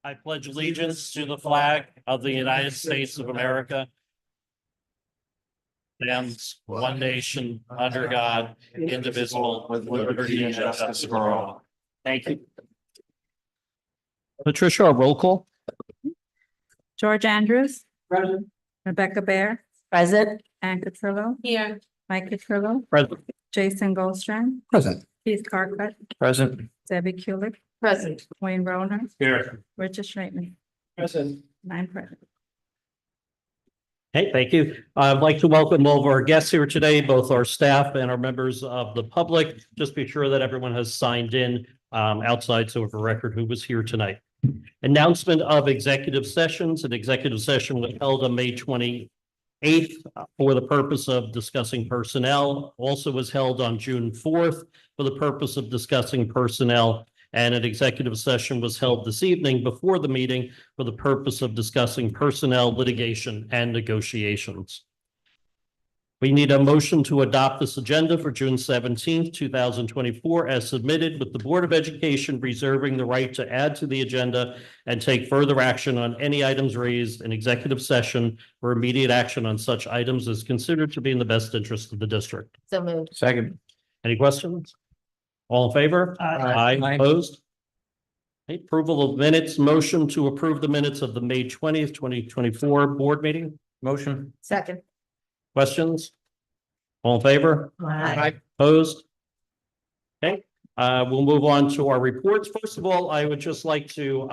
I pledge allegiance to the flag of the United States of America. Stands one nation under God, indivisible, with liberty and justice for all. Thank you. Patricia, a roll call. George Andrews. Present. Rebecca Bear. Present. Ann Catrillo. Here. Mike Catrillo. Present. Jason Goldstrand. Present. Keith Carcutt. Present. Debbie Kulik. Present. Wayne Roner. Here. Richard Schraitman. Present. 9 present. Hey, thank you. I'd like to welcome all of our guests here today, both our staff and our members of the public. Just be sure that everyone has signed in outside, so for record who was here tonight. Announcement of executive sessions. An executive session was held on May 28th for the purpose of discussing personnel. Also was held on June 4th for the purpose of discussing personnel. And an executive session was held this evening before the meeting for the purpose of discussing personnel, litigation, and negotiations. We need a motion to adopt this agenda for June 17th, 2024 as submitted, with the Board of Education reserving the right to add to the agenda and take further action on any items raised in executive session or immediate action on such items as considered to be in the best interest of the district. So moved. Second. Any questions? All in favor? Aye. Aye. Opposed? Okay, approval of minutes, motion to approve the minutes of the May 20th, 2024 board meeting. Motion. Second. Questions? All in favor? Aye. Opposed? Okay, we'll move on to our reports. First of all, I would just like to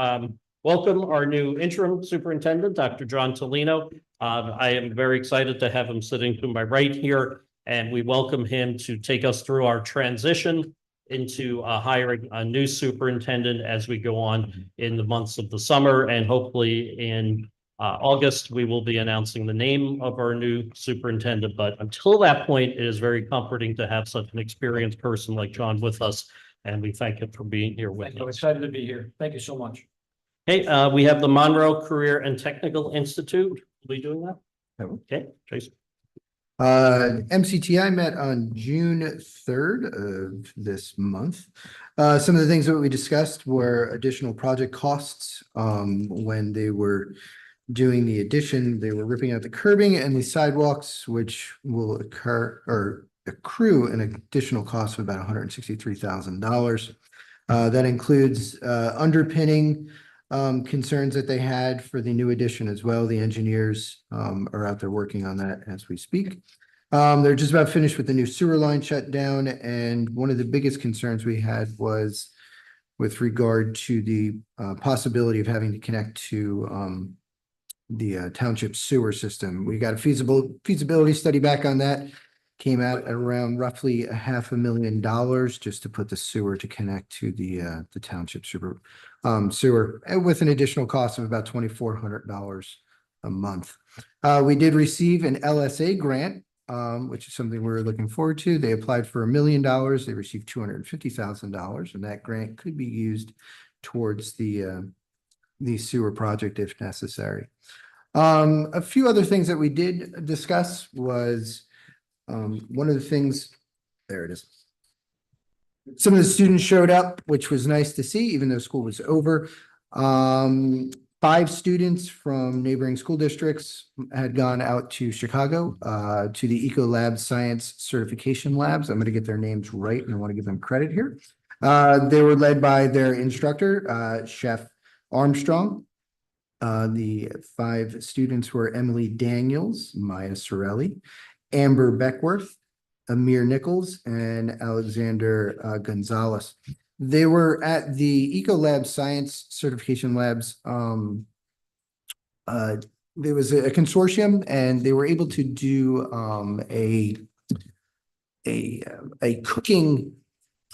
welcome our new interim superintendent, Dr. John Tolino. I am very excited to have him sitting to my right here, and we welcome him to take us through our transition into hiring a new superintendent as we go on in the months of the summer, and hopefully in August, we will be announcing the name of our new superintendent. But until that point, it is very comforting to have such an experienced person like John with us, and we thank him for being here with I'm us. excited to be here. Thank you so much. Hey, we have the Monroe Career and Technical Institute. Are we doing that? Okay, Jason. MCTI met on June 3rd of this month. Some of the things that we discussed were additional project costs. When they were doing the addition, they were ripping out the curbing and the sidewalks, which will accrue an additional cost of about $163,000. That includes underpinning concerns that they had for the new addition as well. The engineers are out there working on that as we speak. They're just about finished with the new sewer line shut down, and one of the biggest concerns we had was with regard to the possibility of having to connect to the township sewer system. We got a feasibility study back on that. Came out at around roughly $500,000 just to put the sewer to connect to the township sewer, with an additional cost of about $2,400 a month. We did receive an LSA grant, which is something we're looking forward to. They applied for $1 million. They received $250,000, and that grant could be used towards the sewer project if necessary. A few other things that we did discuss was one of the things, there it is. Some of the students showed up, which was nice to see, even though school was over. 5 students from neighboring school districts had gone out to Chicago to the Eco Lab Science Certification Labs. I'm going to get their names right, and I want to give them credit here. They were led by their instructor, Chef Armstrong. The 5 students were Emily Daniels, Maya Sorelli, Amber Beckworth, Amir Nichols, and Alexander Gonzalez. They were at the Ecolab Science Certification Labs. There was a consortium, and they were able to do a cooking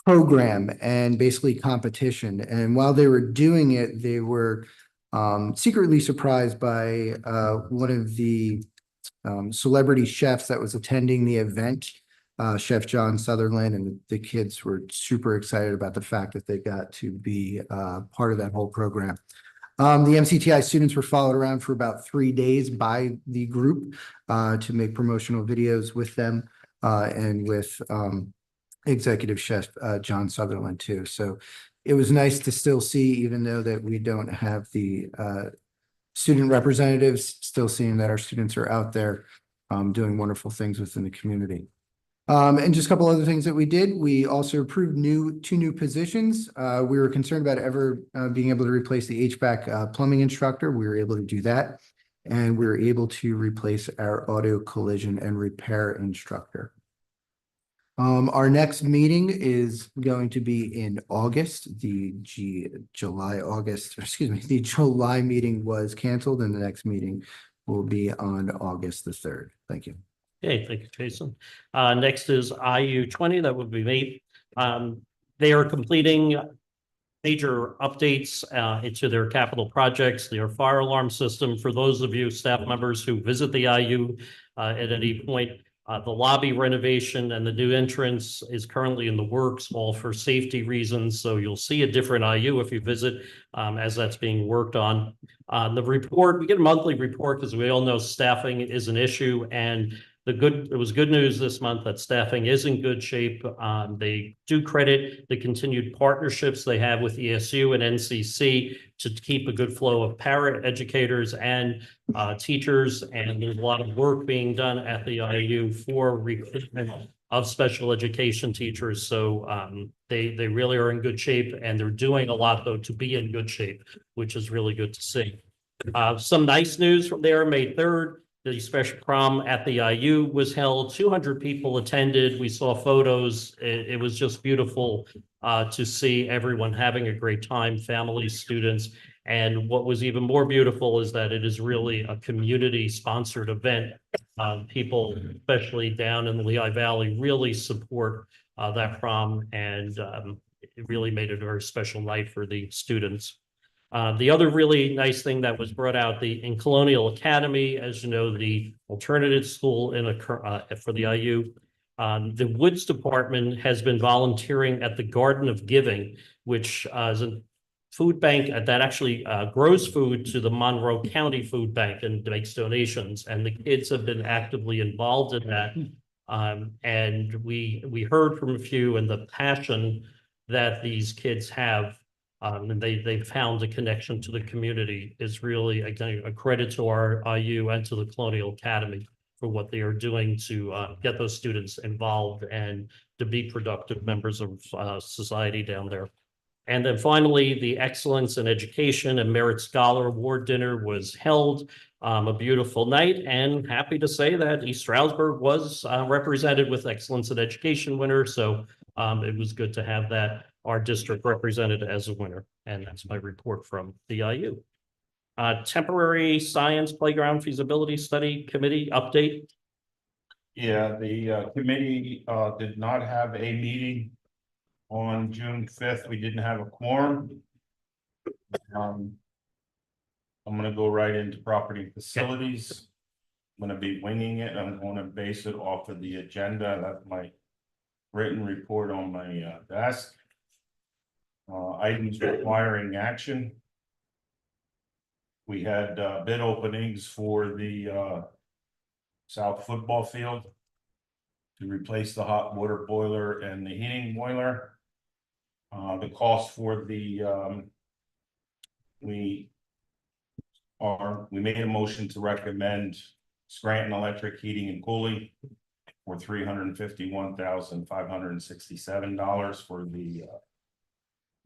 program and basically competition. And while they were doing it, they were secretly surprised by one of the celebrity chefs that was attending the event, Chef John Sutherland, and the kids were super excited about the fact that they got to be part of that whole program. The MCTI students were followed around for about 3 days by the group to make promotional videos with them and with executive chef John Sutherland too. So it was nice to still see, even though that we don't have the student representatives, still seeing that our students are out there doing wonderful things within the community. And just a couple other things that we did. We also approved two new positions. We were concerned about ever being able to replace the HVAC plumbing instructor. We were able to do that. And we were able to replace our auto collision and repair instructor. Our next meeting is going to be in August. The July meeting was canceled, and the next meeting will be on August the 3rd. Thank you. Okay, thank you, Jason. Next is IU 20, that would be me. They are completing major updates into their capital projects, their fire alarm system. For those of you staff members who visit the IU at any point, the lobby renovation and the new entrance is currently in the works, all for safety reasons. So you'll see a different IU if you visit as that's being worked on. The report, we get a monthly report because we all know staffing is an issue, and it was good news this month that staffing is in good shape. They do credit the continued partnerships they have with ESU and NCC to keep a good flow of para educators and teachers. And there's a lot of work being done at the IU for recruitment of special education teachers. So they really are in good shape, and they're doing a lot though to be in good shape, which is really good to see. Some nice news from there. May 3rd. The special prom at the IU was held. 200 people attended. We saw photos. It was just beautiful to see everyone having a great time, families, students. And what was even more beautiful is that it is really a community-sponsored event. People, especially down in the Lehigh Valley, really support that prom, and it really made it a very special night for the students. The other really nice thing that was brought out in Colonial Academy, as you know, the alternative school for the IU, the Woods Department has been volunteering at the Garden of Giving, which is a food bank that actually grows food to the Monroe County Food Bank and makes donations. And the kids have been actively involved in that. And we heard from a few, and the passion that these kids have. And they found a connection to the community is really, again, a credit to our IU and to the Colonial Academy for what they are doing to get those students involved and to be productive members of society down there. And then finally, the Excellence in Education and Merit Scholar Award Dinner was held. A beautiful night, and happy to say that East Stroudsburg was represented with Excellence in Education winner. So it was good to have that, our district represented as a winner. And that's my report from the IU. Temporary Science Playground Feasibility Study Committee update. Yeah, the committee did not have a meeting on June 5th. We didn't have a quorum. I'm gonna go right into property and facilities. I'm gonna be winging it. I'm gonna base it off of the agenda. That's my written report on my desk. Items requiring action. We had bid openings for the south football field to replace the hot water boiler and the heating boiler. The cost for the we made a motion to recommend Scranton Electric Heating and Cooling for $351,567 for the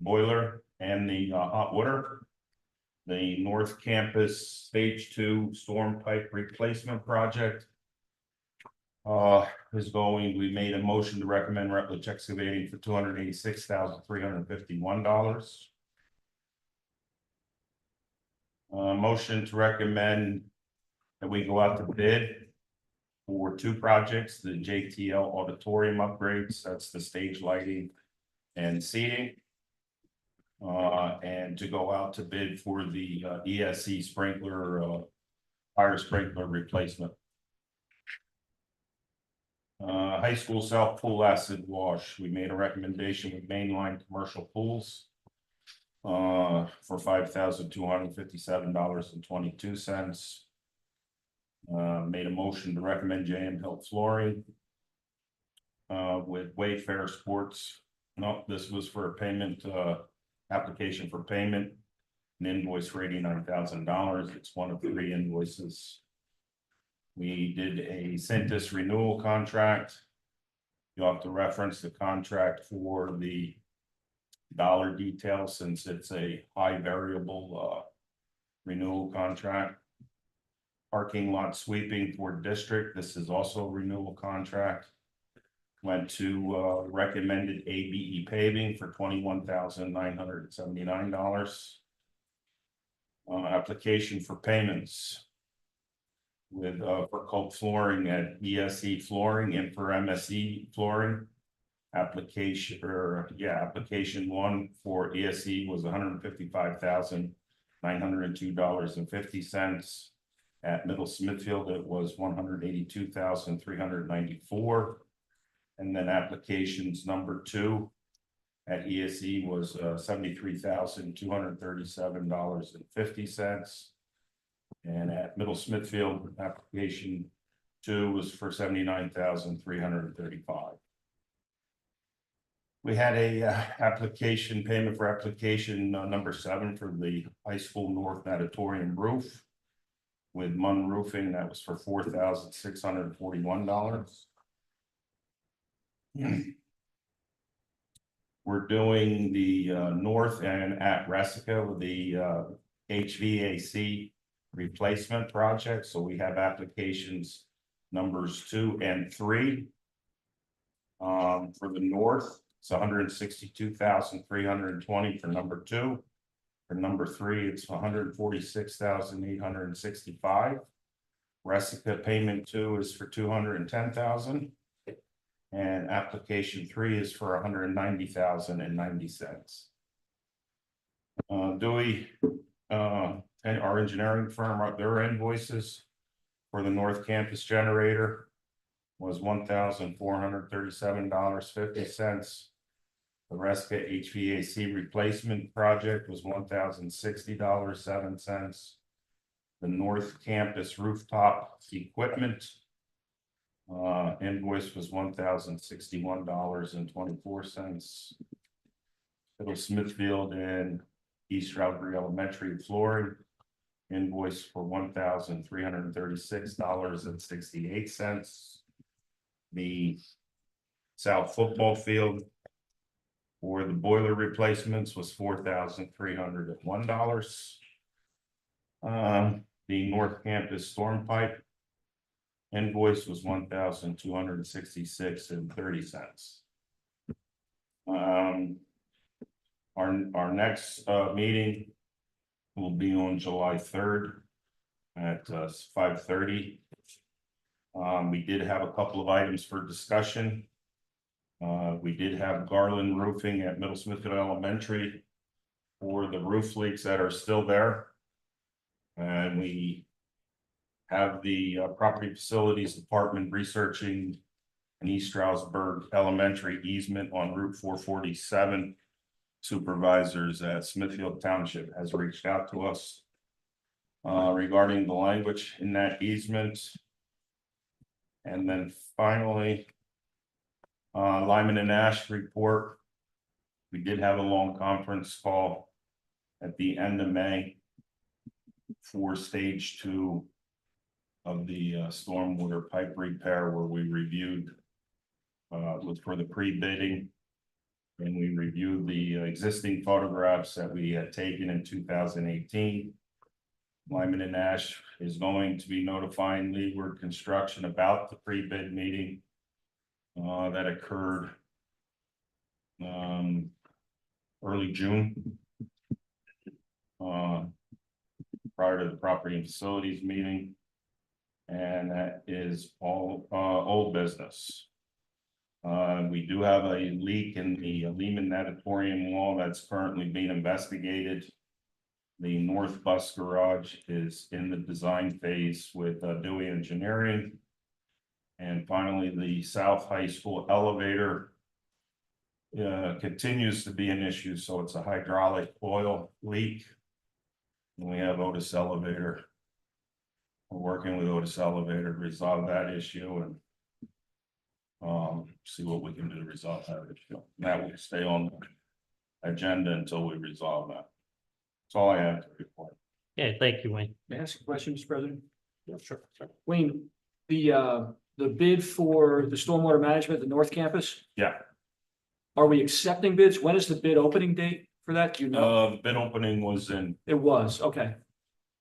boiler and the hot water. The North Campus Stage 2 storm pipe replacement project we made a motion to recommend Rutledge Excavating for $286,351. Motion to recommend that we go out to bid for 2 projects, the JTL auditorium upgrades, that's the stage lighting and seating. And to go out to bid for the ESC sprinkler, fire sprinkler replacement. High school south pool acid wash. We made a recommendation with mainline commercial pools for $5,257.22. Made a motion to recommend JM Health Flooring with Wayfair Sports. No, this was for a payment application for payment. An invoice for $89,000. It's one of 3 invoices. We did a Centus renewal contract. You'll have to reference the contract for the dollar details since it's a high variable renewal contract. Parking lot sweeping for district. This is also a renewal contract. Went to recommended ABE paving for $21,979. Application for payments with for cold flooring at ESE flooring and for MSE flooring. Application 1 for ESE was $155,902.50. At Middle Smithfield, it was $182,394. And then applications number 2 at ESE was $73,237.50. And at Middle Smithfield, application 2 was for $79,335. We had a application payment for application number 7 for the high school north natatorium roof with Munn Roofing. That was for $4,641. We're doing the north and at Resica with the HVAC replacement project. So we have applications numbers 2 and 3. For the north, it's $162,320 for number 2. For number 3, it's $146,865. Resica payment 2 is for $210,000. And application 3 is for $190,090. Dewey, and our engineering firm, their invoices for the North Campus generator was $1,437.50. The Resca HVAC replacement project was $1,060.07. The North Campus rooftop equipment invoice was $1,061.24. Middle Smithfield and East Stroudsburg Elementary flooring invoice for $1,336.68. The South football field for the boiler replacements was $4,301. The North Campus storm pipe invoice was $1,266.30. Our next meeting will be on July 3rd at 5:30. We did have a couple of items for discussion. We did have Garland Roofing at Middle Smithfield Elementary for the roof leaks that are still there. And we have the Property Facilities Department researching an East Stroudsburg Elementary easement on Route 447. Supervisors at Smithfield Township has reached out to us regarding the language in that easement. And then finally, Lyman and Ash report. We did have a long conference call at the end of May for stage 2 of the stormwater pipe repair, where we reviewed was for the pre-bidding, and we reviewed the existing photographs that we had taken in 2018. Lyman and Ash is going to be notifying Leeward Construction about the pre-bid meeting that occurred early June prior to the Property and Facilities meeting, and that is all old business. We do have a leak in the Lehman natatorium wall that's currently being investigated. The north bus garage is in the design phase with Dewey Engineering. And finally, the South High School elevator continues to be an issue. So it's a hydraulic oil leak. And we have Otis Elevator. We're working with Otis Elevator to resolve that issue and see what we can do to resolve that issue. That will stay on agenda until we resolve that. That's all I have to report. Okay, thank you, Wayne. May I ask a question, Mr. President? Yeah, sure. Wayne, the bid for the stormwater management, at the North Campus, Yeah, are we accepting bids? When is the bid opening date for that? Do you know? the bid opening was in It was, okay.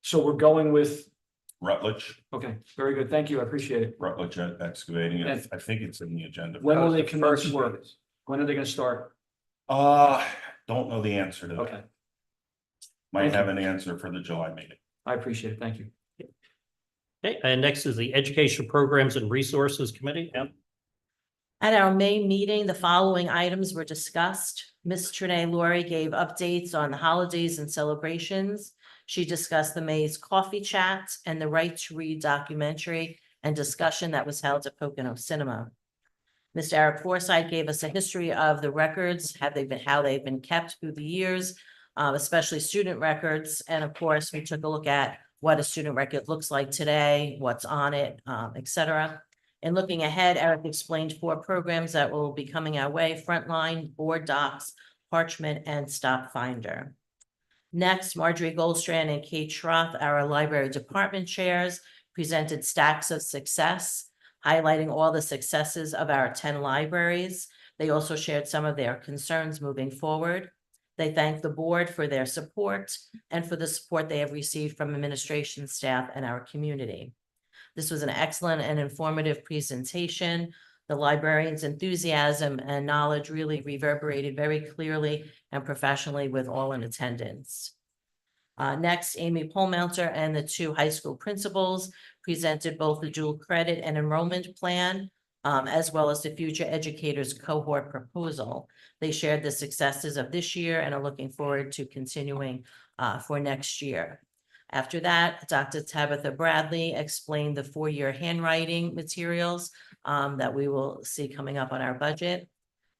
So we're going with, Rutledge, okay, very good. Thank you. I appreciate it. Rutledge Excavating. And- I think it's in the agenda. When will they commence work? When are they gonna start? Don't know the answer to that. Okay, Might Thank have you. an answer for the July meeting. I appreciate it. Thank you. Okay, and next is the Education Programs and Resources Committee. Em? At our May meeting, the following items were discussed. Ms. Trinae Laurie gave updates on the holidays and celebrations. She discussed the May's Coffee Chat and the Right to Read documentary and discussion that was held at Pocono Cinema. Mr. Eric Forsythe gave us a history of the records, how they've been kept through the years, especially student records. And of course, we took a look at what a student record looks like today, what's on it, et cetera. And looking ahead, Eric explained 4 programs that will be coming our way: Frontline, Board Docs, Parchment, and Stop Finder. Next, Marjorie Goldstrand and Kate Schroth, our library department chairs, presented stacks of success, highlighting all the successes of our 10 libraries. They also shared some of their concerns moving forward. They thanked the board for their support and for the support they have received from administration staff and our community. This was an excellent and informative presentation. The librarian's enthusiasm and knowledge really reverberated very clearly and professionally with all in attendance. Next, Amy Polmelter and the 2 high school principals presented both the dual credit and enrollment plan, as well as the future educators cohort proposal. They shared the successes of this year and are looking forward to continuing for next year. After that, Dr. Tabitha Bradley explained the 4-year handwriting materials that we will see coming up on our budget.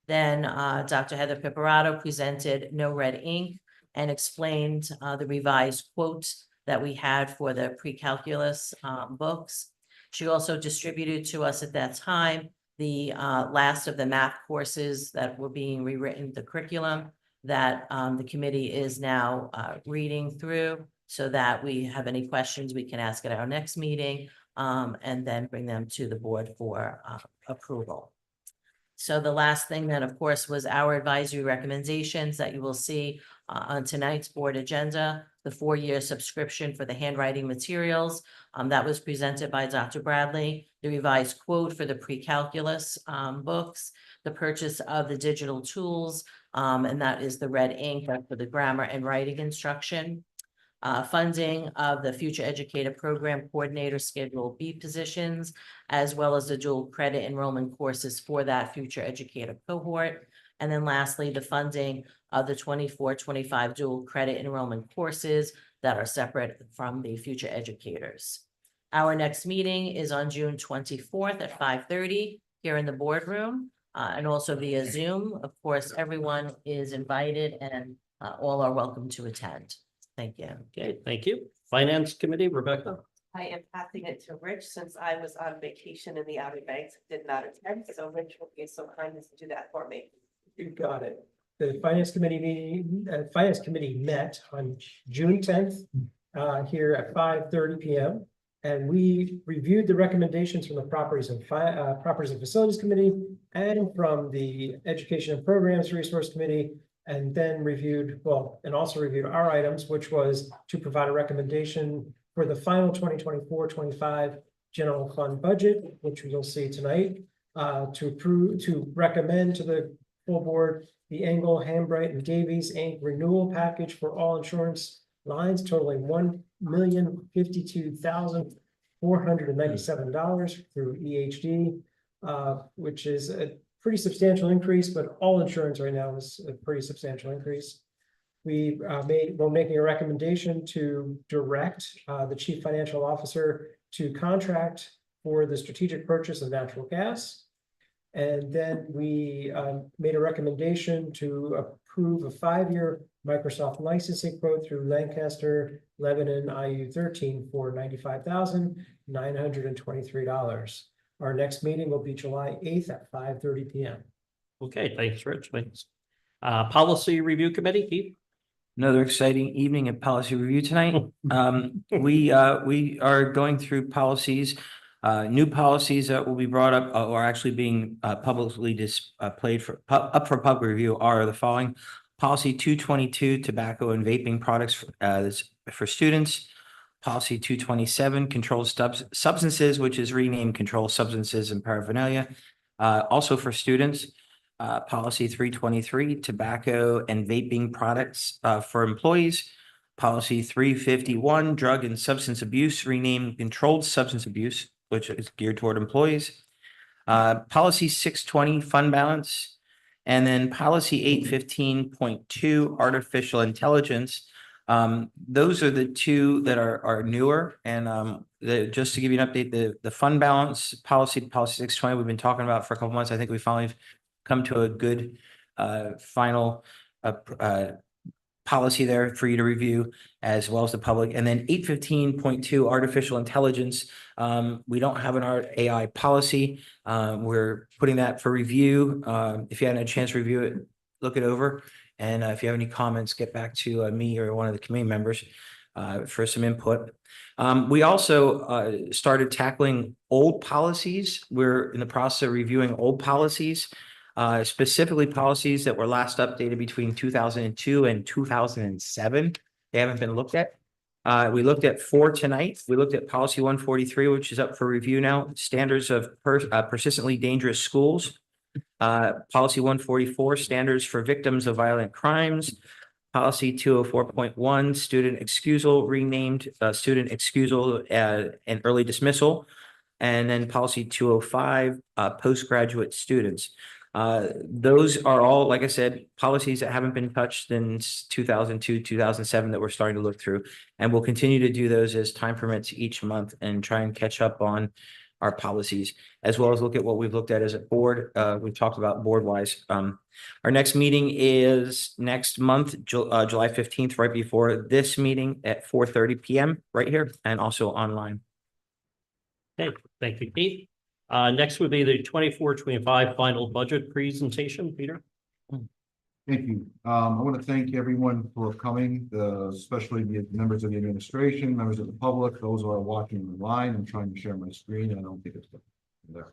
Then Dr. Heather Pipperato presented No Red Ink and explained the revised quote that we had for the pre-calculus books. She also distributed to us at that time the last of the math courses that were being rewritten, the curriculum that the committee is now reading through, so that we have any questions we can ask at our next meeting and then bring them to the board for approval. So the last thing then, of course, was our advisory recommendations that you will see on tonight's board agenda, the 4-year subscription for the handwriting materials that was presented by Dr. Bradley, the revised quote for the pre-calculus books, the purchase of the digital tools, and that is the red ink for the grammar and writing instruction. Funding of the future educator program coordinator Schedule B positions, as well as the dual credit enrollment courses for that future educator cohort. And then lastly, the funding of the 24-25 dual credit enrollment courses that are separate from the future educators. Our next meeting is on June 24th at 5:30 here in the boardroom and also via Zoom. Of course, everyone is invited and all are welcome to attend. Thank you. Okay, thank you. Finance Committee, Rebecca. I am passing it to Rich since I was on vacation in the Outer Banks, did not attend, so Rich will be so kind as to do that for me. You got it. The Finance Committee met on June 10th here at 5:30 p.m. And we reviewed the recommendations from the Properties and Facilities Committee and from the Education and Programs Resource Committee, and then also reviewed our items, which was to provide a recommendation for the final 2024-25 general fund budget, which you'll see tonight, to recommend to the full board the Engel, Hambright, and Davies Inc. renewal package for all insurance lines totaling $1,052,497 through EHD, which is a pretty substantial increase, but all insurance right now is a pretty substantial increase. We're making a recommendation to direct the chief financial officer to contract for the strategic purchase of natural gas. And then we made a recommendation to approve a 5-year Microsoft licensing quote through Lancaster, Lebanon, IU 13 for $95,923. Our next meeting will be July 8th at 5:30 p.m. Okay, thanks, Rich. Thanks. Policy Review Committee, Keith? Another exciting evening at policy review tonight. We are going through policies, new policies that will be brought up or actually being publicly displayed up for public review are the following. Policy 222, tobacco and vaping products for students. Policy 227, controlled substances, which is renamed controlled substances and paraphernalia, also for students. Policy 323, tobacco and vaping products for employees. Policy 351, drug and substance abuse, renamed controlled substance abuse, which is geared toward employees. Policy 620, fund balance. And then policy 815.2, artificial intelligence. Those are the two that are newer. And just to give you an update, the fund balance policy 620, we've been talking about for a couple months. I think we finally come to a good final policy there for you to review, as well as the public. And then 815.2, artificial intelligence. We don't have an AI policy. We're putting that for review. If you hadn't had a chance to review it, look it over. And if you have any comments, get back to me or one of the committee members for some input. We also started tackling old policies. We're in the process of reviewing old policies. Specifically policies that were last updated between 2002 and 2007. They haven't been looked at. We looked at 4 tonight. We looked at policy 143, which is up for review now. Standards of persistently dangerous schools. Policy 144, standards for victims of violent crimes. Policy 204.1, student excusal, renamed student excusal and early dismissal. And then policy 205, postgraduate students. Those are all, like I said, policies that haven't been touched since 2002, 2007 that we're starting to look through. And we'll continue to do those as time permits each month and try and catch up on our policies, as well as look at what we've looked at as a board. We've talked about board wise. Our next meeting is next month, July 15th, right before this meeting at 4:30 p.m. right here and also online. Okay, thank you, Keith. Next would be the 24-25 final budget presentation, Peter. Thank you. I want to thank everyone for coming, especially the members of the administration, members of the public, those who are watching online. I'm trying to share my screen. I don't think it's there.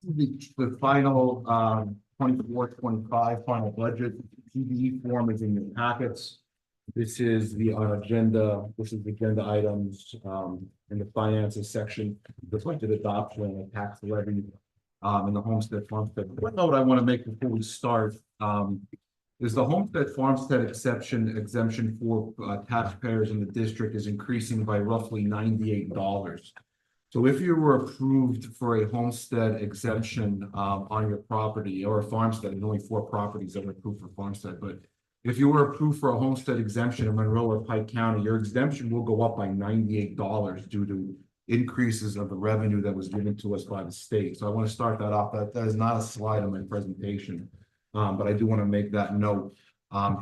The final 24-25 final budget TBE form is in your packets. This is the agenda. This is the agenda items in the finances section. The budget adoption and the tax levy and the homestead farmstead. One note I want to make before we start is the homestead farmstead exemption for taxpayers in the district is increasing by roughly $98. So if you were approved for a homestead exemption on your property or a farmstead, there's only 4 properties that are approved for farmstead, but if you were approved for a homestead exemption in Monroe or Pike County, your exemption will go up by $98 due to increases of the revenue that was given to us by the state. So I want to start that off. That is not a slide on my presentation, but I do want to make that note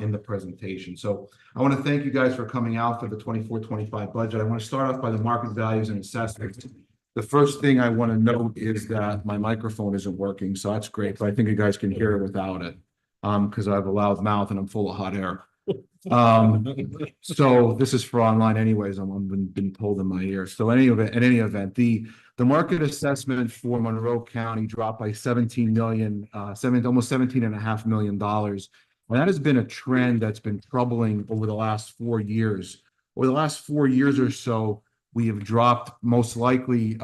in the presentation. So I want to thank you guys for coming out for the 24-25 budget. I want to start off by the market values and assessments. The first thing I want to note is that my microphone isn't working, so that's great, but I think you guys can hear it without it. Because I have a loud mouth and I'm full of hot air. So this is for online anyways. I'm been told in my ear. So in any event, the market assessment for Monroe County dropped by almost $17.5 million. And that has been a trend that's been troubling over the last 4 years. Over the last 4 years or so, we have dropped most likely,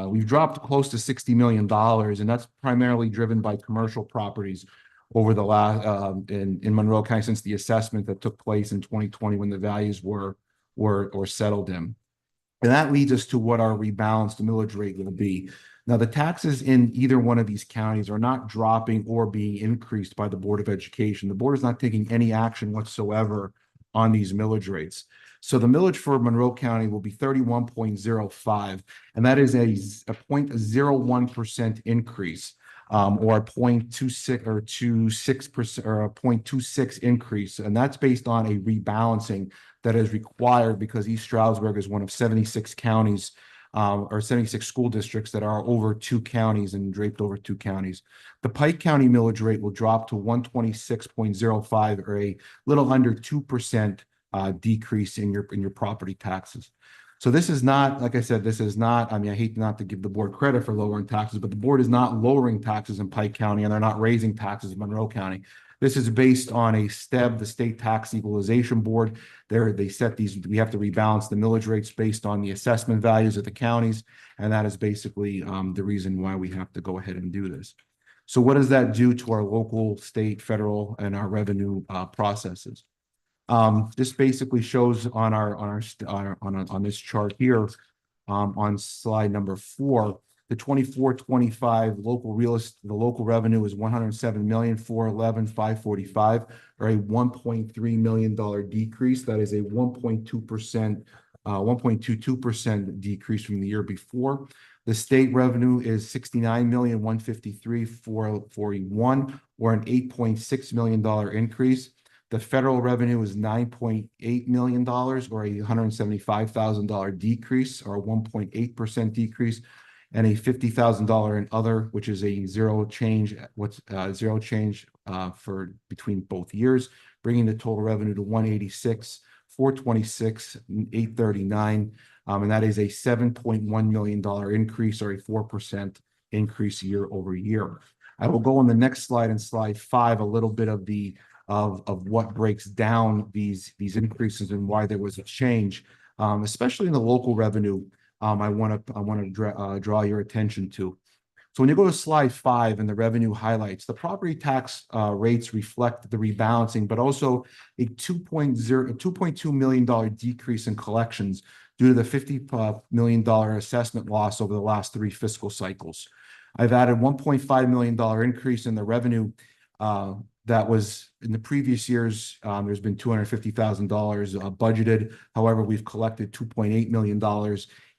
we've dropped close to $60 million, and that's primarily driven by commercial properties over the last in Monroe County since the assessment that took place in 2020 when the values were settled in. And that leads us to what our rebalanced millage rate will be. Now, the taxes in either one of these counties are not dropping or being increased by the Board of Education. The board is not taking any action whatsoever on these millage rates. So the millage for Monroe County will be 31.05, and that is a 0.01% increase. Or a 0.26 or 26% or a 0.26 increase. And that's based on a rebalancing that is required because East Stroudsburg is one of 76 counties or 76 school districts that are over 2 counties and draped over 2 counties. The Pike County millage rate will drop to 126.05, or a little under 2% decrease in your property taxes. So this is not, like I said, this is not, I mean, I hate not to give the board credit for lowering taxes, but the board is not lowering taxes in Pike County, and they're not raising taxes in Monroe County. This is based on a STEB, the State Tax Equalization Board. They set these, we have to rebalance the millage rates based on the assessment values of the counties. And that is basically the reason why we have to go ahead and do this. So what does that do to our local, state, federal, and our revenue processes? This basically shows on on this chart here, on slide number 4, the 24-25 the local revenue is 107,411,545, or a $1.3 million decrease. That is a 1.2%, 1.22% decrease from the year before. The state revenue is 69,153,441, or an $8.6 million increase. The federal revenue is $9.8 million, or a $175,000 decrease, or a 1.8% decrease, and a $50,000 in other, which is a zero change for between both years, bringing the total revenue to 186,426,839, and that is a $7.1 million increase, or a 4% increase year over year. I will go on the next slide, in slide 5, a little bit of what breaks down these increases and why there was a change, especially in the local revenue. I want to draw your attention to. So when you go to slide 5 and the revenue highlights, the property tax rates reflect the rebalancing, but also a $2.2 million decrease in collections due to the $50 million assessment loss over the last 3 fiscal cycles. I've added $1.5 million increase in the revenue that was in the previous years. There's been $250,000 budgeted. However, we've collected $2.8 million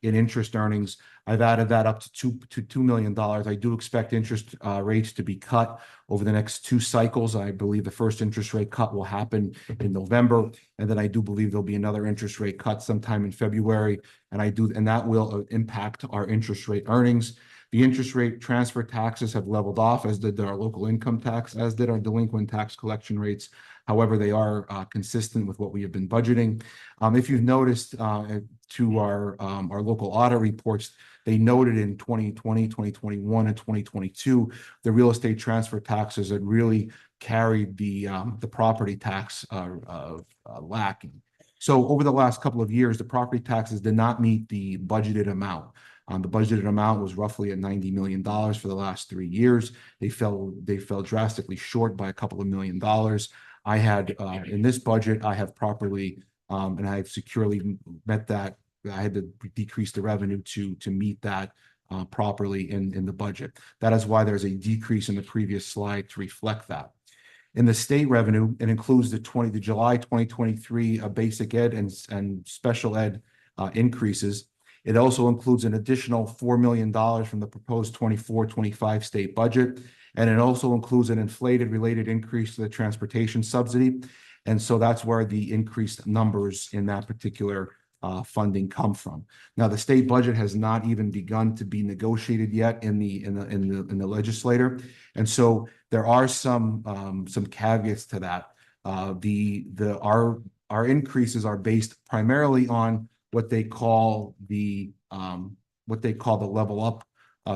in interest earnings. I've added that up to $2 million. I do expect interest rates to be cut over the next 2 cycles. I believe the first interest rate cut will happen in November, and then I do believe there'll be another interest rate cut sometime in February, and that will impact our interest rate earnings. The interest rate transfer taxes have leveled off, as did our local income tax, as did our delinquent tax collection rates. However, they are consistent with what we have been budgeting. If you've noticed to our local audit reports, they noted in 2020, 2021, and 2022, the real estate transfer taxes had really carried the property tax lacking. So over the last couple of years, the property taxes did not meet the budgeted amount. The budgeted amount was roughly at $90 million for the last 3 years. They fell drastically short by a couple of $1 million. I had in this budget, I have properly and I've securely met that. I had to decrease the revenue to meet that properly in the budget. That is why there's a decrease in the previous slide to reflect that. In the state revenue, it includes the July 2023 basic ed and special ed increases. It also includes an additional $4 million from the proposed 24-25 state budget. And it also includes an inflated related increase to the transportation subsidy. And so that's where the increased numbers in that particular funding come from. Now, the state budget has not even begun to be negotiated yet in the legislature. And so there are some caveats to that. Our increases are based primarily on what they call the level up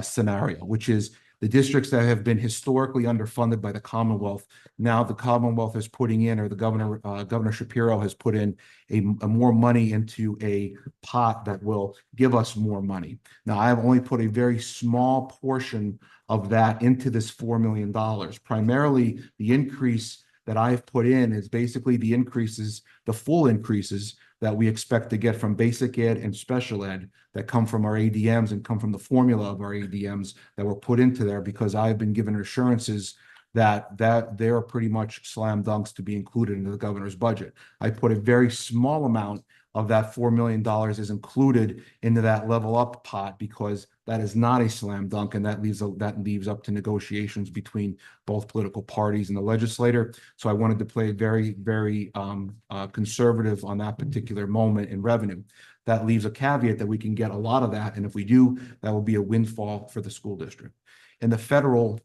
scenario, which is the districts that have been historically underfunded by the Commonwealth. Now the Commonwealth is putting in, or the Governor Shapiro has put in a more money into a pot that will give us more money. Now I have only put a very small portion of that into this $4 million. Primarily the increase that I've put in is basically the increases, the full increases that we expect to get from basic ed and special ed that come from our ADMs and come from the formula of our ADMs that were put into there, because I've been given assurances that they're pretty much slam dunks to be included in the governor's budget. I put a very small amount of that $4 million is included into that level up pot, because that is not a slam dunk, and that leaves up to negotiations between both political parties and the legislature. So I wanted to play very, very conservative on that particular moment in revenue. that leaves a caveat that we can get a lot of that, and if we do, that will be a windfall for the school district. In the federal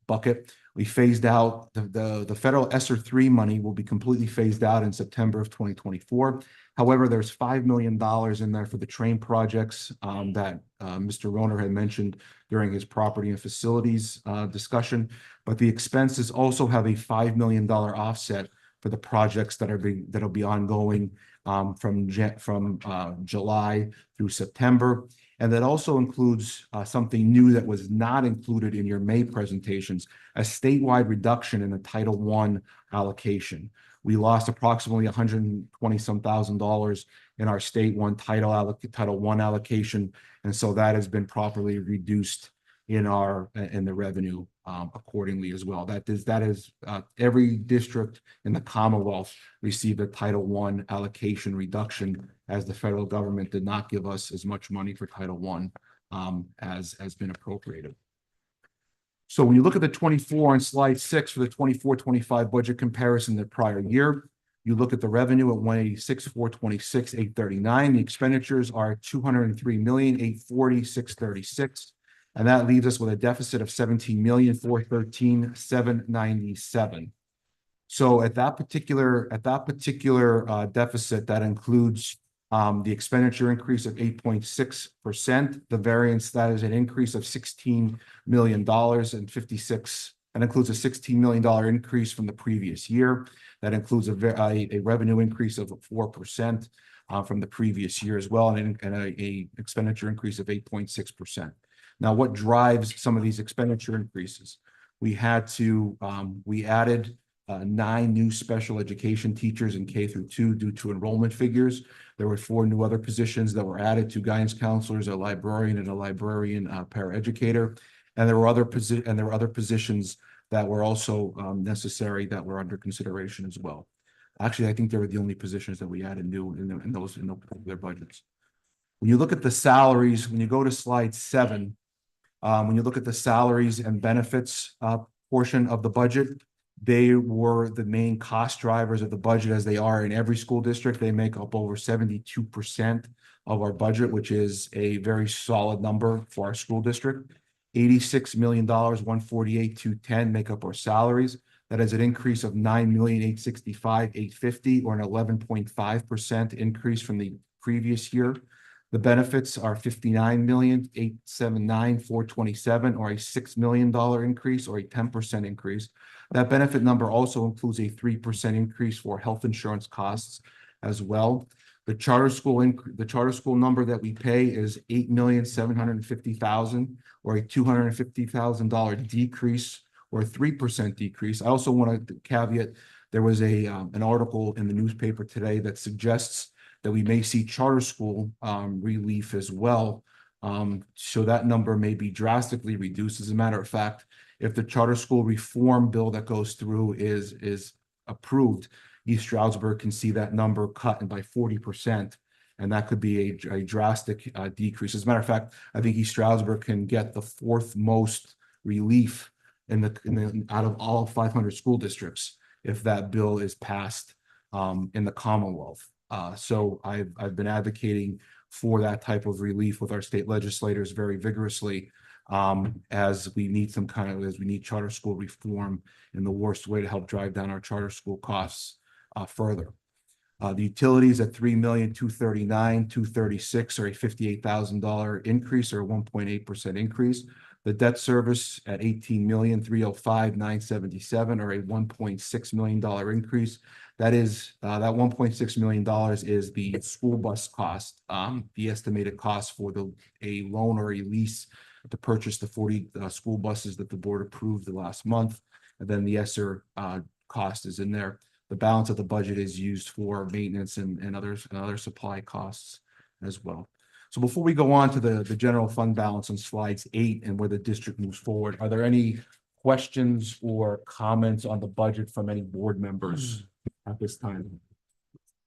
bucket, we phased out the federal ESSER 3 money will be completely phased out in September of 2024. However, there's $5 million in there for the train projects that Mr. Roner had mentioned during his property and facilities discussion. But the expenses also have a $5 million offset for the projects that'll be ongoing from July through September. And that also includes something new that was not included in your May presentations, a statewide reduction in the Title I allocation. We lost approximately $120-some thousand in our state Title I allocation, and so that has been properly reduced in the revenue accordingly as well. That is every district in the Commonwealth received a Title I allocation reduction, as the federal government did not give us as much money for Title I as has been appropriated. So when you look at the 24 on slide 6 for the 24-25 budget comparison to the prior year, you look at the revenue at 186,426, 839. The expenditures are 203,840, 636. And that leaves us with a deficit of 17,413, 797. So at that particular deficit, that includes the expenditure increase of 8.6%. The variance, that is an increase of $16 million and 56. That includes a $16 million increase from the previous year. That includes a revenue increase of 4% from the previous year as well, and a expenditure increase of 8.6%. Now, what drives some of these expenditure increases? We added 9 new special education teachers in K through 2 due to enrollment figures. There were 4 new other positions that were added to guidance counselors, a librarian and a librarian paraeducator. And there were other positions that were also necessary that were under consideration as well. Actually, I think they were the only positions that we added new in their budgets. When you look at the salaries, when you go to slide 7, when you look at the salaries and benefits portion of the budget, they were the main cost drivers of the budget, as they are in every school district. They make up over 72% of our budget, which is a very solid number for our school district. $86 million, 148, 210 make up our salaries. That is an increase of 9,865, 850, or an 11.5% increase from the previous year. The benefits are 59,879, 427, or a $6 million increase, or a 10% increase. That benefit number also includes a 3% increase for health insurance costs as well. The charter school number that we pay is $8,750,000, or a $250,000 decrease, or a 3% decrease. I also want to caveat, there was an article in the newspaper today that suggests that we may see charter school relief as well. So that number may be drastically reduced. As a matter of fact, if the charter school reform bill that goes through is approved, East Stroudsburg can see that number cut by 40%, and that could be a drastic decrease. As a matter of fact, I think East Stroudsburg can get the 4th most relief out of all 500 school districts if that bill is passed in the Commonwealth. So I've been advocating for that type of relief with our state legislators very vigorously, as we need charter school reform in the worst way to help drive down our charter school costs further. The utilities at $3,239,236, or a $58,000 increase, or a 1.8% increase. The debt service at $18,305,977, or a $1.6 million increase. That $1.6 million is the school bus cost, the estimated cost for a loan or a lease to purchase the 40 school buses that the board approved the last month. And then the ESSER cost is in there. The balance of the budget is used for maintenance and other supply costs as well. So before we go on to the general fund balance on slides 8 and where the district moves forward, are there any questions or comments on the budget from any board members at this time?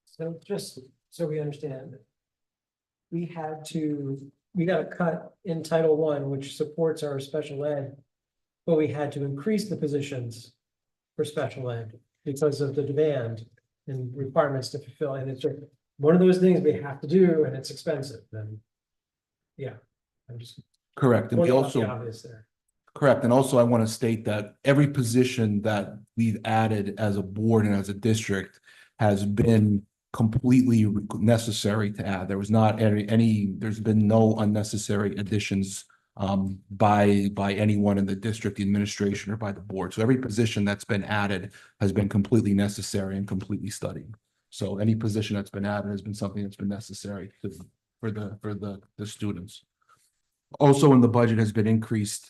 So just so we understand, we got a cut in Title I, which supports our special ed, but we had to increase the positions for special ed because of the demand and requirements to fulfill. And one of those things we have to do and it's expensive, then. Yeah, I'm just. Correct. And we pointing out the also, obvious there. correct. And also I want to state that every position that we've added as a board and as a district has been completely necessary to add. There was not there's been no unnecessary additions by anyone in the district, the administration, or by the board. So every position that's been added has been completely necessary and completely studied. So any position that's been added has been something that's been necessary for the students. Also in the budget has been increased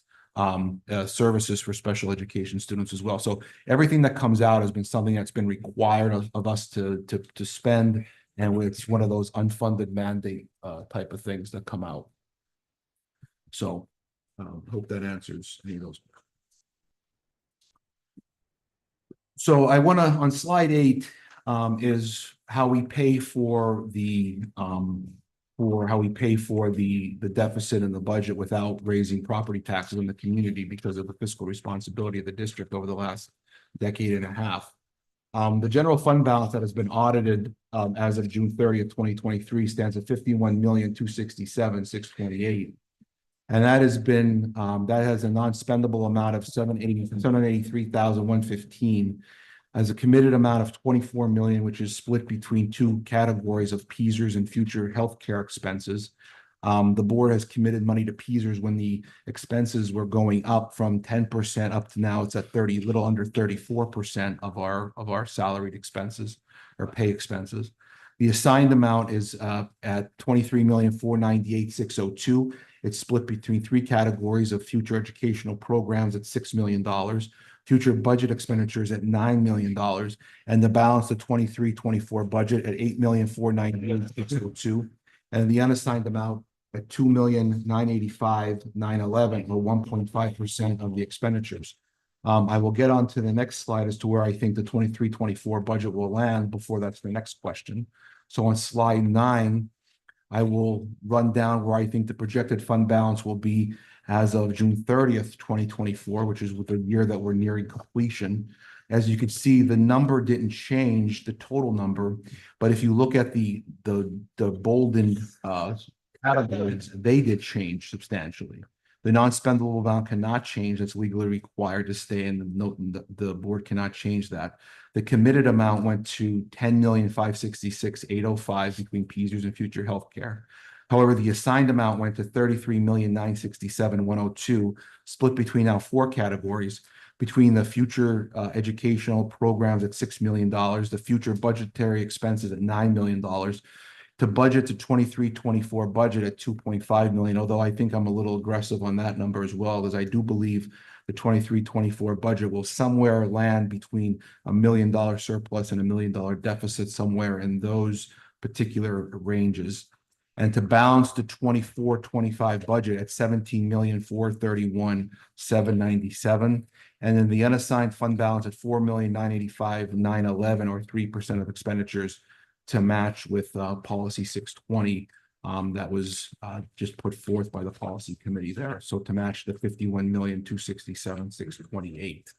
services for special education students as well. So everything that comes out has been something that's been required of us to spend. And it's one of those unfunded mandate type of things that come out. So hope that answers any of those. So I want to, on slide 8, is how we pay for the deficit in the budget without raising property taxes in the community because of the fiscal responsibility of the district over the last decade and a half. The general fund balance that has been audited as of June 30th, 2023 stands at 51,267,628. And that has been that has a non-spendable amount of 783,115. As a committed amount of 24 million, which is split between 2 categories of PSERS and future healthcare expenses. The board has committed money to PSERS when the expenses were going up from 10% up to now it's at little under 34% of our salaried expenses or pay expenses. The assigned amount is at 23,498,602. It's split between 3 categories of future educational programs at $6 million. Future budget expenditures at $9 million, and the balance of 23-24 budget at $8,498,602, and the unassigned amount at $2,985,911, or 1.5% of the expenditures. I will get on to the next slide as to where I think the 23-24 budget will land before that's the next question. So on slide 9, I will run down where I think the projected fund balance will be as of June 30th, 2024, which is with the year that we're nearing completion. As you can see, the number didn't change, the total number, but if you look at the bolden categories, they did change substantially. The non-spendable amount cannot change. It's legally required to stay in the note, and the board cannot change that. The committed amount went to 10,566,805 between PSERS and future healthcare. However, the assigned amount went to 33,967,102, split between now 4 categories, between the future educational programs at $6 million, the future budgetary expenses at $9 million, to budget to 23-24 budget at 2.5 million, although I think I'm a little aggressive on that number as well, as I do believe the 23-24 budget will somewhere land between $1 million surplus and $1 million deficit, somewhere in those particular ranges. And to balance the 24-25 budget at 17,431,797, and then the unassigned fund balance at 4,985,911, or 3% of expenditures, to match with policy 620 that was just put forth by the policy committee there. So to match the 51,267,628.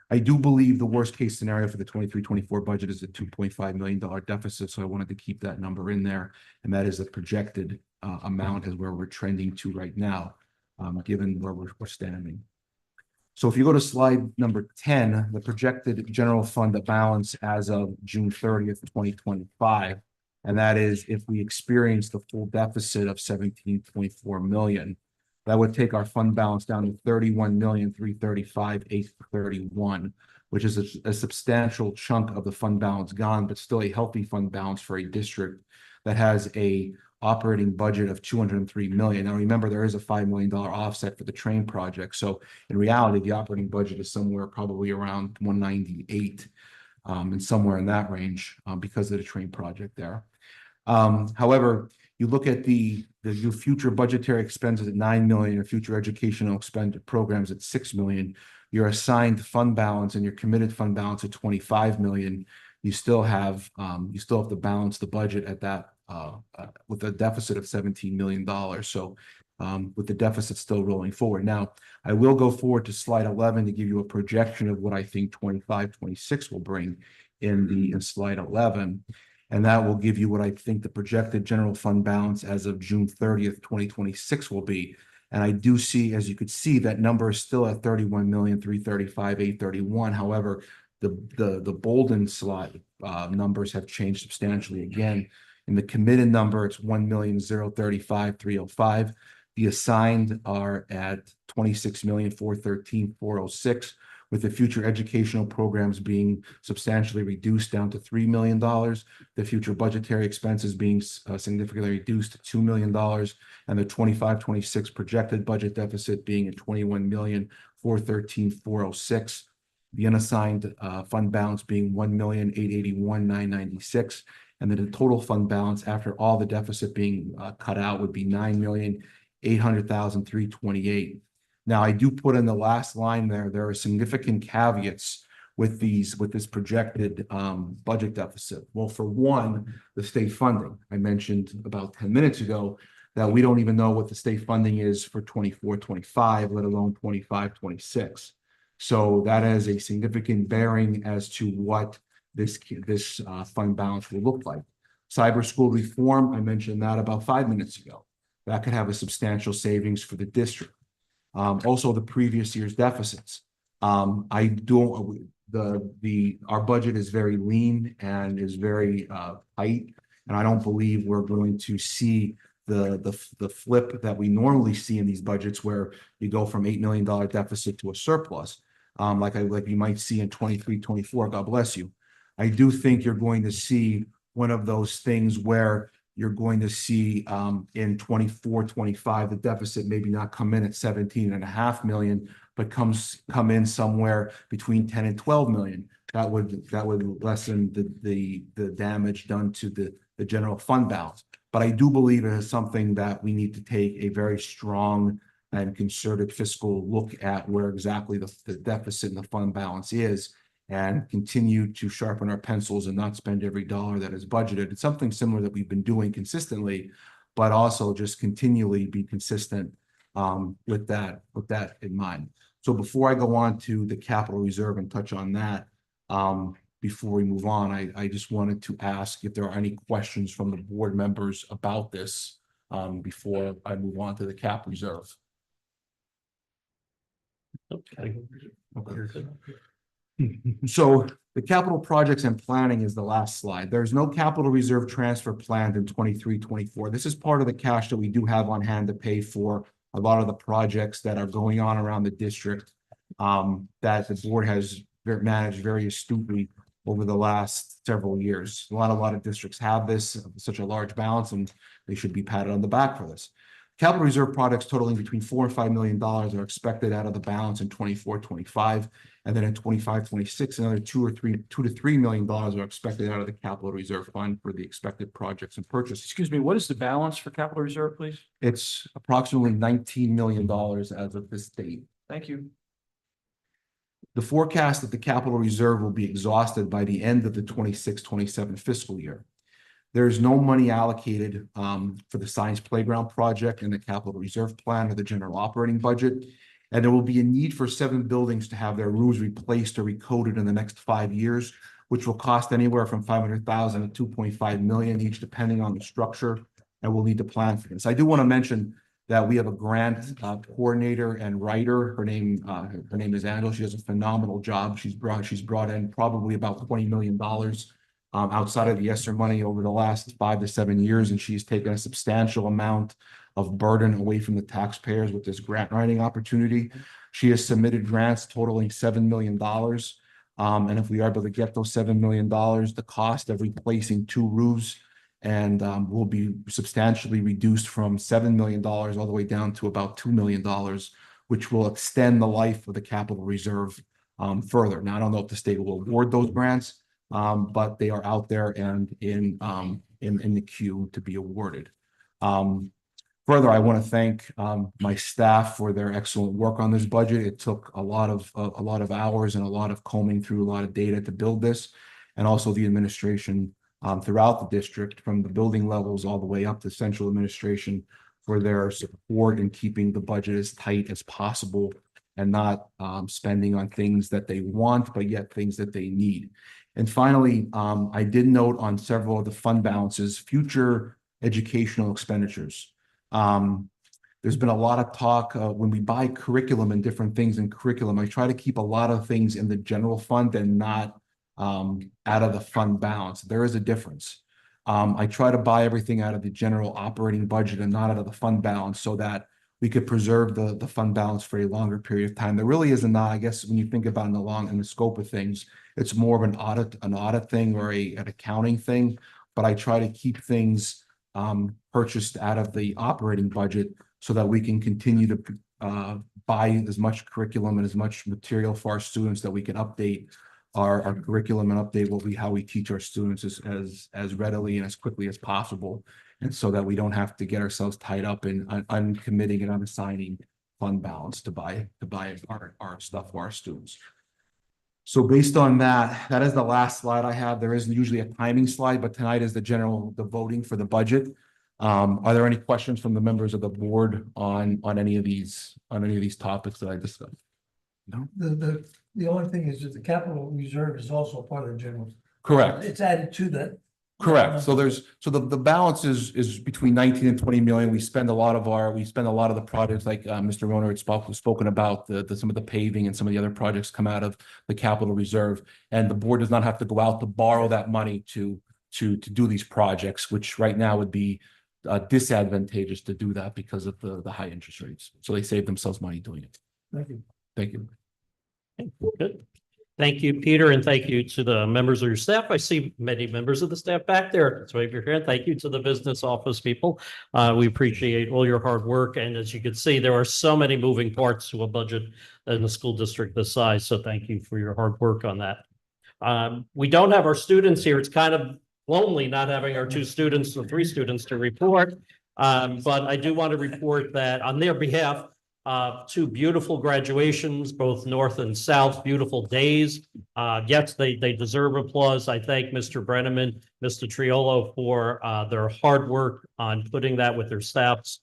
I do believe the worst case scenario for the 23-24 budget is a $2.5 million deficit. So I wanted to keep that number in there. And that is the projected amount is where we're trending to right now, given where we're standing. So if you go to slide number 10, the projected general fund balance as of June 30th, 2025, and that is if we experience the full deficit of 17.4 million, that would take our fund balance down to 31,335,831, which is a substantial chunk of the fund balance gone, but still a healthy fund balance for a district that has a operating budget of 203 million. Now remember, there is a $5 million offset for the train project. So in reality, the operating budget is somewhere probably around 198 and somewhere in that range because of the train project there. However, you look at your future budgetary expenses at 9 million, your future educational expenditure programs at 6 million, your assigned fund balance and your committed fund balance at 25 million. You still have to balance the budget at that with a deficit of $17 million. So with the deficit still rolling forward. Now, I will go forward to slide 11 to give you a projection of what I think 25-26 will bring in slide 11. And that will give you what I think the projected general fund balance as of June 30th, 2026 will be. And I do see, as you could see, that number is still at 31,335,831. However, the Bolden slide numbers have changed substantially again. In the committed number, it's 1,035,305. The assigned are at 26,413,406, with the future educational programs being substantially reduced down to $3 million. The future budgetary expenses being significantly reduced to $2 million, and the 25-26 projected budget deficit being at 21,413,406. The unassigned fund balance being 1,881,996, and then the total fund balance after all the deficit being cut out would be 9,800,328. Now, I do put in the last line there are significant caveats with this projected budget deficit. Well, for one, the state funding. I mentioned about 10 minutes ago that we don't even know what the state funding is for 24-25, let alone 25-26. So that has a significant bearing as to what this fund balance will look like. Cyber school reform, I mentioned that about 5 minutes ago. That could have a substantial savings for the district. Also, the previous year's deficits. Our budget is very lean and is very tight, and I don't believe we're going to see the flip that we normally see in these budgets, where you go from $8 million deficit to a surplus, like you might see in 23-24. God bless you. I do think you're going to see one of those things where you're going to see in 24-25, the deficit maybe not come in at 17.5 million, but come in somewhere between 10 and 12 million. That would lessen the damage done to the general fund balance. But I do believe it is something that we need to take a very strong and concerted fiscal look at, where exactly the deficit and the fund balance is, and continue to sharpen our pencils and not spend every dollar that is budgeted. It's something similar that we've been doing consistently, but also just continually be consistent with that in mind. So before I go on to the capital reserve and touch on that, before we move on, I just wanted to ask if there are any questions from the board members about this before I move on to the cap reserve. Okay. So the capital projects and planning is the last slide. There's no capital reserve transfer planned in 23-24. This is part of the cash that we do have on hand to pay for a lot of the projects that are going on around the district that the board has managed very astutely over the last several years. A lot of districts have this, such a large balance, and they should be patted on the back for this. Capital reserve products totaling between $4 and $5 million are expected out of the balance in 24-25, and then in 25-26, another $2 to $3 million are expected out of the capital reserve fund for the expected projects and purchases. Excuse me, what is the balance for capital reserve, please? It's approximately $19 million as of this date. Thank you. The forecast that the capital reserve will be exhausted by the end of the 26-27 fiscal year. There's no money allocated for the science playground project in the capital reserve plan or the general operating budget. And there will be a need for 7 buildings to have their roofs replaced or recoded in the next 5 years, which will cost anywhere from $500,000 to $2.5 million each, depending on the structure. And we'll need to plan for this. I do want to mention that we have a grant coordinator and writer. Her name is Angela. She does a phenomenal job. She's brought in probably about $20 million outside of the ESSER money over the last 5 to 7 years, and she's taken a substantial amount of burden away from the taxpayers with this grant writing opportunity. She has submitted grants totaling $7 million. And if we are able to get those $7 million, the cost of replacing 2 roofs and will be substantially reduced from $7 million all the way down to about $2 million, which will extend the life of the capital reserve further. Now, I don't know if the state will award those grants, but they are out there and in the queue to be awarded. Further, I want to thank my staff for their excellent work on this budget. It took a lot of hours and a lot of combing through a lot of data to build this, and also the administration throughout the district, from the building levels all the way up to central administration, for their support in keeping the budget as tight as possible and not spending on things that they want, but yet things that they need. And finally, I did note on several of the fund balances, future educational expenditures. There's been a lot of talk, when we buy curriculum and different things in curriculum, I try to keep a lot of things in the general fund and not out of the fund balance. There is a difference. I try to buy everything out of the general operating budget and not out of the fund balance so that we could preserve the fund balance for a longer period of time. There really isn't, I guess, when you think about in the scope of things, it's more of an audit thing or an accounting thing. But I try to keep things purchased out of the operating budget so that we can continue to buy as much curriculum and as much material for our students that we can update our curriculum and update how we teach our students as readily and as quickly as possible. And so that we don't have to get ourselves tied up in uncommitting and unassigning fund balance to buy our stuff for our students. So based on that, that is the last slide I have. There is usually a timing slide, but tonight is the voting for the budget. Are there any questions from the members of the board on any of these topics that I discussed? No? The only thing is that the capital reserve is also part of the general. Correct. It's added to that. Correct. So the balance is between 19 and 20 million. We spend a lot of the projects like Mr. Roner had spoken about some of the paving and some of the other projects come out of the capital reserve. And the board does not have to go out to borrow that money to do these projects, which right now would be disadvantageous to do that because of the high interest rates. So they save themselves money doing it. Thank you. Thank you. Good. Thank you, Peter, and thank you to the members of your staff. I see many members of the staff back there. So if you're here, thank you to the business office people. We appreciate all your hard work. And as you can see, there are so many moving parts to a budget in a school district this size. So thank you for your hard work on that. We don't have our students here. It's kind of lonely not having our 2 students or 3 students to report. But I do want to report that on their behalf, 2 beautiful graduations, both North and South, beautiful days. Yes, they deserve applause. I thank Mr. Brenneman, Mr. Triolo for their hard work on putting that with their staffs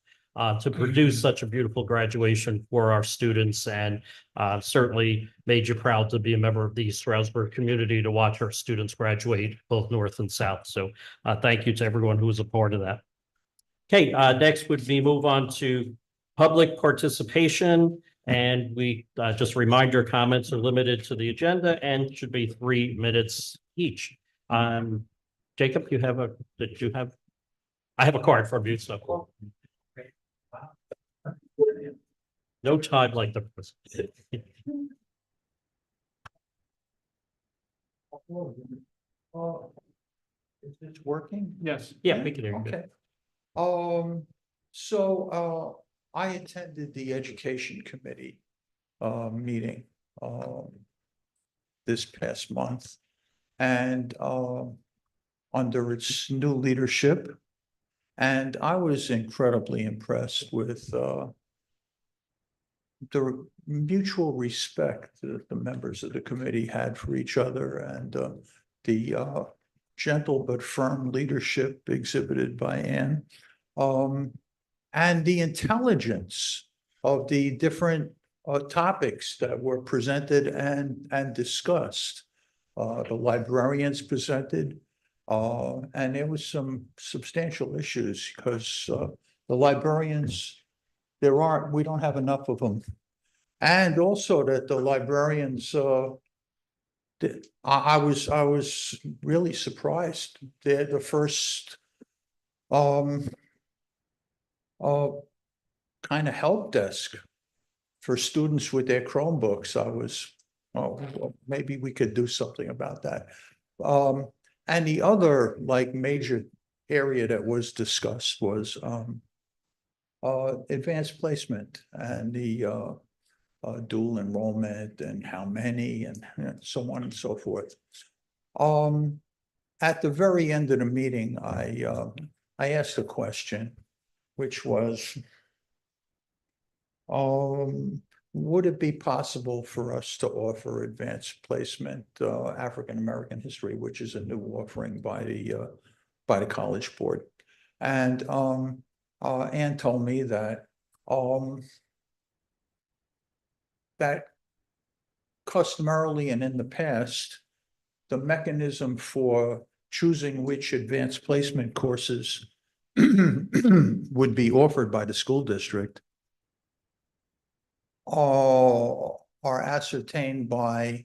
to produce such a beautiful graduation for our students, and certainly made you proud to be a member of the Stroudsburg community to watch our students graduate both North and South. So thank you to everyone who was a part of that. Okay, next would be move on to public participation, and we just remind your comments are limited to the agenda and should be 3 minutes each. Jacob, I have a card from you, so. No time like the present. Is this working? Yes. Yeah, we can hear you. Okay. So I attended the education committee meeting this past month, and under its new leadership, and I was incredibly impressed with the mutual respect that the members of the committee had for each other, and the gentle but firm leadership exhibited by Ann. And the intelligence of the different topics that were presented and discussed. The librarians presented, and there was some substantial issues because the librarians, we don't have enough of them. And also that the librarians, I was really surprised. They're the first kind of help desk for students with their Chromebooks. Well, maybe we could do something about that. And the other major area that was discussed was advanced placement and the dual enrollment and how many and so on and so forth. At the very end of the meeting, I asked a question, which was, would it be possible for us to offer advanced placement, African American history, which is a new offering by the College Board? And Ann told me that that customarily and in the past, the mechanism for choosing which advanced placement courses would be offered by the school district are ascertained by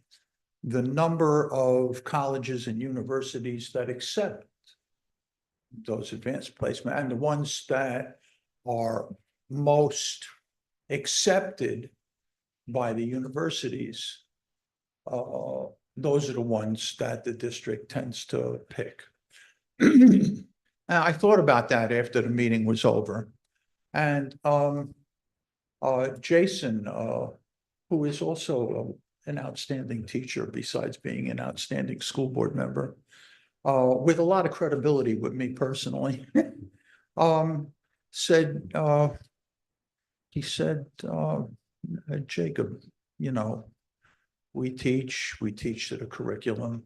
the number of colleges and universities that accept those advanced placement, and the ones that are most accepted by the universities. Those are the ones that the district tends to pick. And I thought about that after the meeting was over. And Jason, who is also an outstanding teacher besides being an outstanding school board member, with a lot of credibility with me personally, said, he said, Jacob, you know, we teach to the curriculum,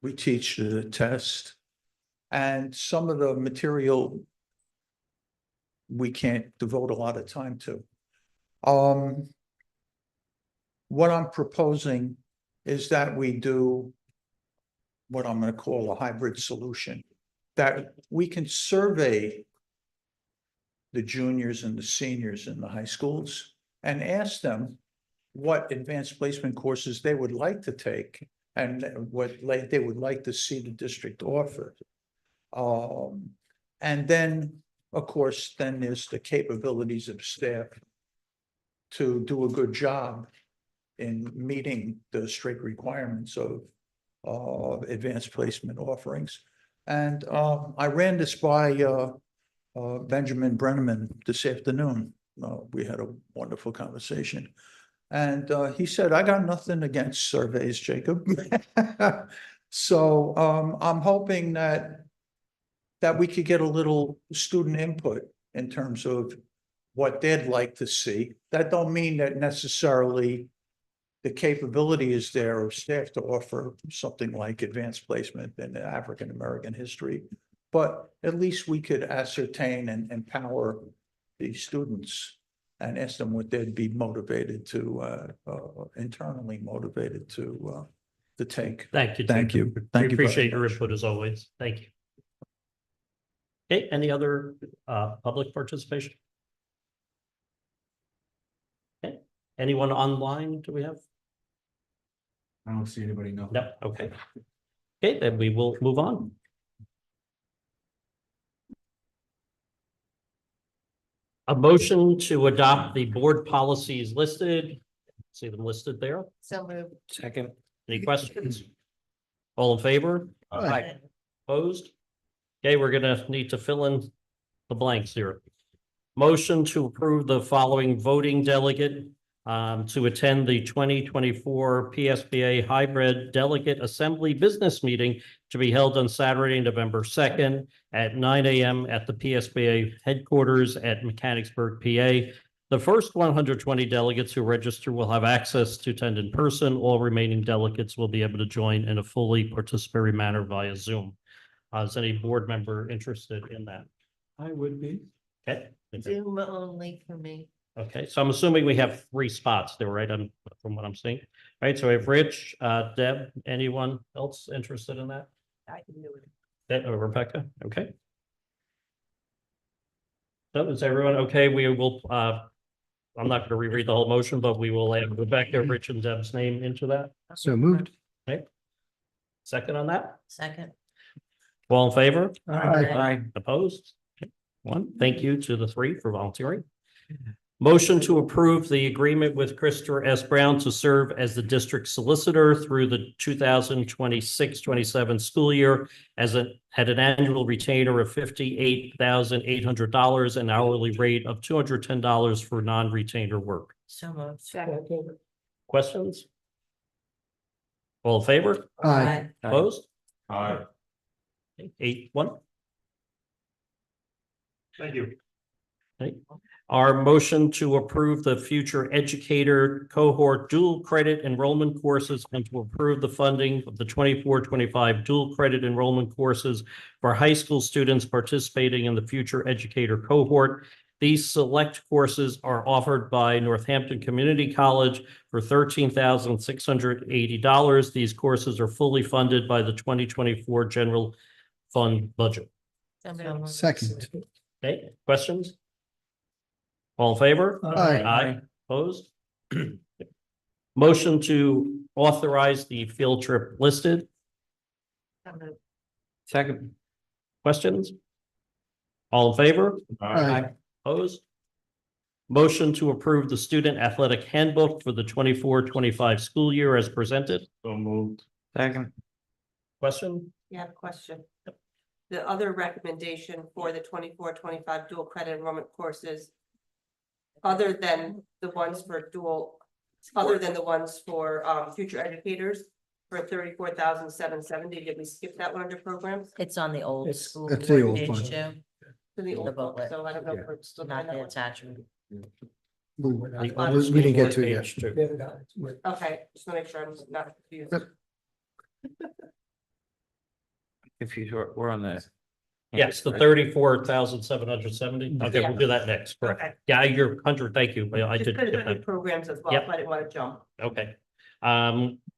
we teach to the test, and some of the material we can't devote a lot of time to. What I'm proposing is that we do what I'm going to call a hybrid solution, that we can survey the juniors and the seniors in the high schools and ask them what advanced placement courses they would like to take and what they would like to see the district offer. And then, of course, then there's the capabilities of staff to do a good job in meeting the strict requirements of advanced placement offerings. And I ran this by Benjamin Brenneman this afternoon. We had a wonderful conversation. And he said, I got nothing against surveys, Jacob. So I'm hoping that we could get a little student input in terms of what they'd like to see. That don't mean that necessarily the capability is there of staff to offer something like advanced placement in African-American history, but at least we could ascertain and empower the students and ask them what they'd be motivated to, internally motivated to take. Thank you. Thank Jacob. you. Thank We you very appreciate your much. input as always. Thank you. Okay, any other public participation? Okay, anyone online do we have? I don't see anybody, no. No, okay. Okay, then we will move on. A motion to adopt the board policies listed. See them listed there. So moved. Second. Any questions? All in favor? Aye. Opposed? Okay, we're gonna need to fill in the blanks here. Motion to approve the following voting delegate to attend the 2024 PSBA Hybrid Delegate Assembly Business Meeting to be held on Saturday, November 2nd at 9 a.m. at the PSBA headquarters at Mechanicsburg, PA. The first 120 delegates who register will have access to attend in person. All remaining delegates will be able to join in a fully participatory manner via Zoom. Is any board member interested in that? I would be. Okay. Zoom only for me. Okay, so I'm assuming we have 3 spots there, right? From what I'm seeing. All right, so we have Rich, Deb, anyone else interested in that? I can do it. Rebecca, okay. So is everyone okay? We will, I'm not going to reread the whole motion, but we will add Rebecca, Rich, and Deb's name into that. So moved. Okay. Second on that? Second. All in favor? Aye. Opposed? Okay. 1. Thank you to the 3 for volunteering. Motion to approve the agreement with Christopher S. Brown to serve as the district solicitor through the 2026-27 school year at an annual retainer of $58,800 and hourly rate of $210 for non-retainer work. So moved. Second. Questions? All in favor? Aye. Opposed? Aye. 8-1. Thank you. Okay. Our motion to approve the future educator cohort dual credit enrollment courses and to approve the funding of the 24-25 dual credit enrollment courses for high school students participating in the future educator cohort These select courses are offered by Northampton Community College for $13,680. These courses are fully funded by the 2024 general fund budget. So moved. Second. Okay, questions? All in favor? Aye. Aye, opposed? Motion to authorize the field trip listed. So moved. Second. Questions? All in favor? Aye. Opposed? Motion to approve the student athletic handbook for the 24-25 school year as presented. So moved. Second. Question? Yeah, question. The other recommendation for the 24-25 dual credit enrollment courses. Other than the ones for future educators for 34,770, did we skip that one under programs? It's on the old It's- school. It's the board old page one. too, To the The old book, booklet. so I don't know if we're still not doing that the one. attachment. We didn't get to it yet. Page two. We haven't got it. We're- Okay, just wanna make sure I'm not confused. Yep. If we're on the. Yes, the 34,770. Okay, we'll do that next, correct. Okay. Yeah, you're 100, thank you. I Just did put it get under that. programs as well, Yep. so I didn't wanna jump. Okay.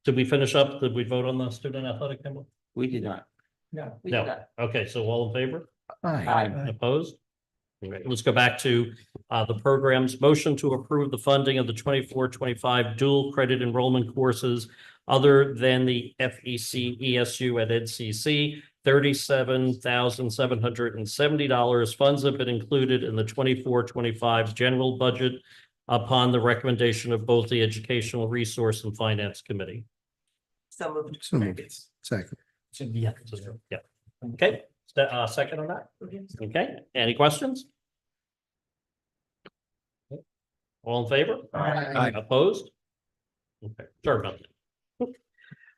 Did we finish up? Did we vote on the student athletic handbook? We did not. No. We did No. that. Okay, so all in favor? Aye. Opposed? Okay, let's go back to the programs. Motion to approve the funding of the 24-25 dual credit enrollment courses other than the FEC ESU at NCC, $37,770. Funds have been included in the 24-25 general budget upon the recommendation of both the Educational Resource and Finance Committee. So moved. So moved. Second. Yeah. Yeah. Okay, second on that? Okay, any questions? All in favor? Aye. Opposed? Okay, sorry about that.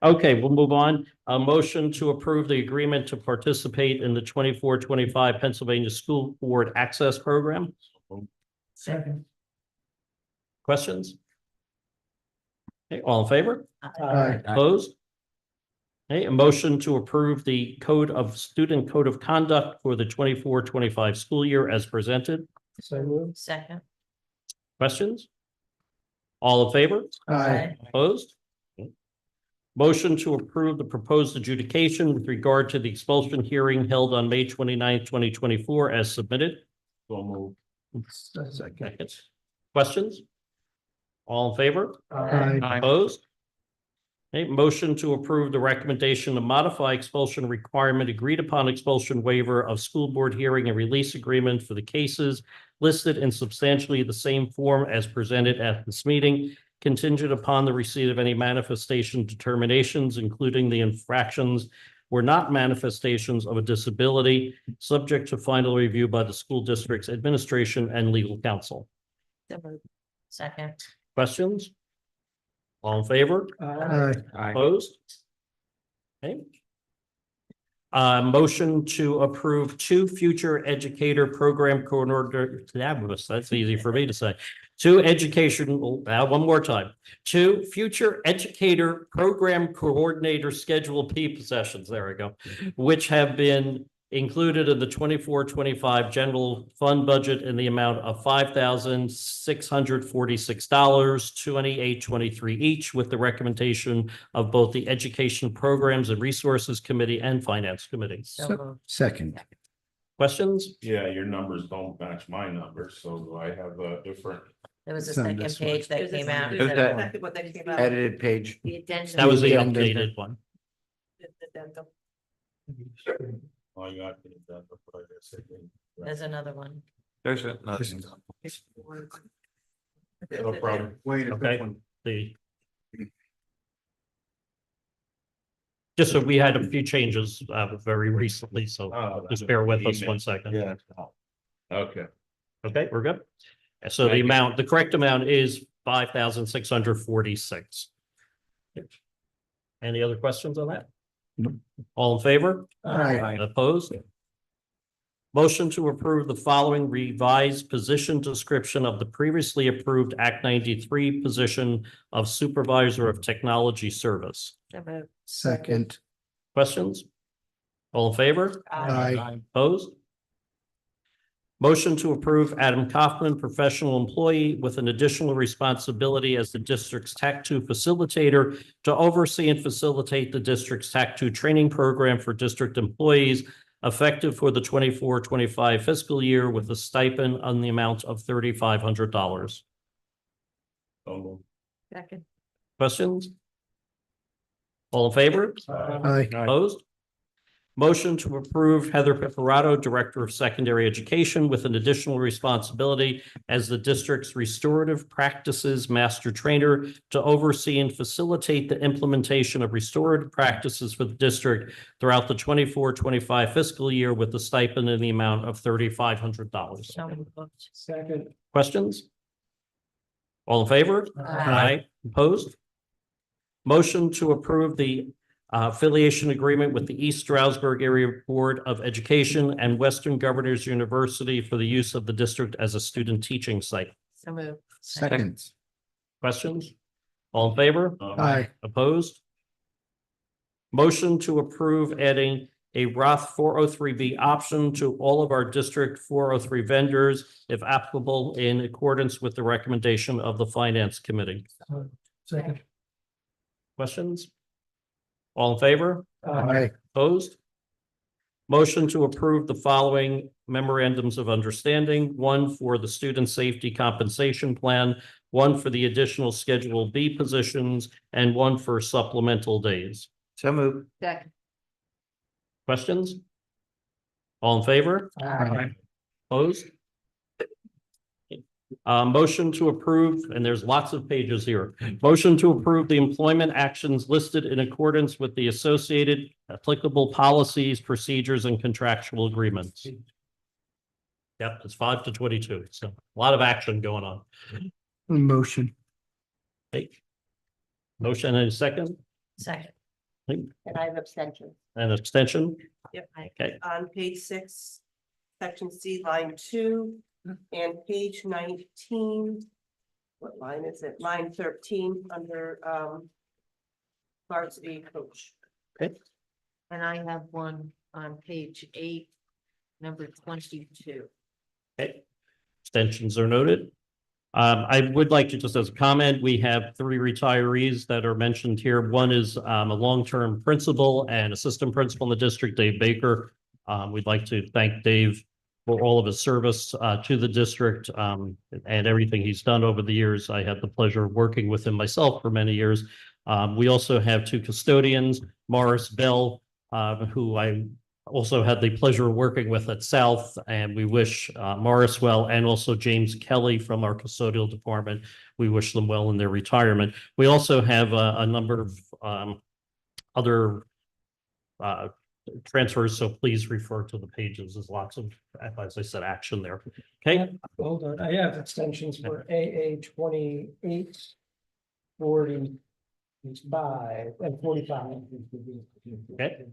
Okay, we'll move on. A motion to approve the agreement to participate in the 24-25 Pennsylvania School Board Access Program. Second. Questions? Okay, all in favor? Aye. Opposed? Okay, a motion to approve the student code of conduct for the 24-25 school year as presented. So moved. Second. Questions? All in favor? Aye. Opposed? Motion to approve the proposed adjudication with regard to the expulsion hearing held on May 29th, 2024 as submitted. So moved. Seconds. Questions? All in favor? Aye. Opposed? Okay, motion to approve the recommendation to modify expulsion requirement agreed upon expulsion waiver of school board hearing and release agreement for the cases listed in substantially the same form as presented at this meeting, contingent upon the receipt of any manifestation determinations, including the infractions were not manifestations of a disability, subject to final review by the school district's administration and legal counsel. So moved. Second. Questions? All in favor? Aye. Opposed? Okay. Motion to approve 2 future educator program coordinator, that's easy for me to say. 2 educational, one more time. 2 future educator program coordinator schedule P possessions, there we go, which have been included in the 24-25 general fund budget in the amount of $5,646, $28.23 each, with the recommendation of both the Education Programs and Resources Committee and Finance Committee. So moved. Second. Questions? Yeah, your numbers don't match my numbers, so I have a different. There was a It's on second this one. page that came out. It was that- Exactly what they came out. Edited page. The addendum. That was the Yeah. updated one. The addendum. Oh, you got it, that, but I guess it didn't. There's another one. There's another. No problem. Wait, Okay. Just so we had a few changes very recently, so Oh, just bear with us email. 1 second. Yeah. Okay. Okay, we're good. So the Thank you. amount, the correct amount is 5,646. Any other questions on that? All in favor? Aye. Opposed? Motion to approve the following revised position description of the previously approved Act 93 position of Supervisor of Technology Service. So moved. Second. Questions? All in favor? Aye. Opposed? Motion to approve Adam Kaufman, professional employee with an additional responsibility as the district's TAC2 facilitator to oversee and facilitate the district's TAC2 training program for district employees effective for the 24-25 fiscal year with a stipend on the amount of $3,500. Second. Questions? All in favor? Aye. Opposed? Motion to approve Heather Piparato, Director of Secondary Education, with an additional responsibility as the district's restorative practices master trainer to oversee and facilitate the implementation of restorative practices for the district throughout the 24-25 fiscal year with a stipend in the amount of $3,500. So moved. Second. Questions? All in favor? Aye. Opposed? Motion to approve the affiliation agreement with the East Stroudsburg Area Board of Education and Western Governors University for the use of the district as a student teaching site. So moved. Second. Questions? All in favor? Aye. Opposed? Motion to approve adding a Roth 403B option to all of our District 403 vendors, if applicable, in accordance with the recommendation of the Finance Committee. Second. Questions? All in favor? Aye. Opposed? Motion to approve the following memorandums of understanding, one for the Student Safety Compensation Plan, one for the additional Schedule B positions, and one for supplemental days. So moved. Second. Questions? All in favor? Aye. Opposed? Motion to approve, and there's lots of pages here. Motion to approve the employment actions listed in accordance with the associated applicable policies, procedures, and contractual agreements. Yep, it's 5 to 22. So a lot of action going on. Motion. Okay. Motion and a second, Second. And I have abstention. and abstention. Yep. Okay. On page 6, section C, line 2, and page 19. What line is it? Line 13 under varsity coach. And I have one on page 8, number 22. Okay. Extensions are noted. I would like to just as a comment, we have 3 retirees that are mentioned here. One is a long-term principal and assistant principal in the district, Dave Baker. We'd like to thank Dave for all of his service to the district and everything he's done over the years. I had the pleasure of working with him myself for many years. We also have 2 custodians, Morris Bell, who I also had the pleasure of working with at South, and we wish Morris well, and also James Kelly from our custodial department. We wish them well in their retirement. We also have a number of other transfers, so please refer to the pages. There's lots of, as I said, action there. Okay, Hold on, I have extensions for AA 28, 45, and 45. okay.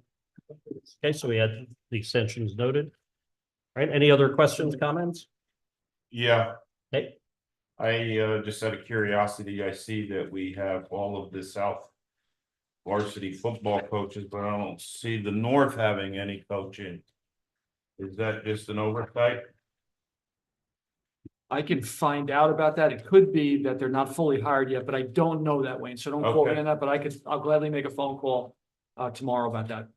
Okay, so we had the extensions noted. All right, any other questions, comments? Yeah. Okay. I just out of curiosity, I see that we have all of the South varsity football coaches, but I don't see the North having any coaching. Is that just an oversight? I can find out about that. It could be that they're not fully hired yet, but I don't know that, Wayne. So don't quote me Okay. on that, but I'll gladly make a phone call tomorrow about that.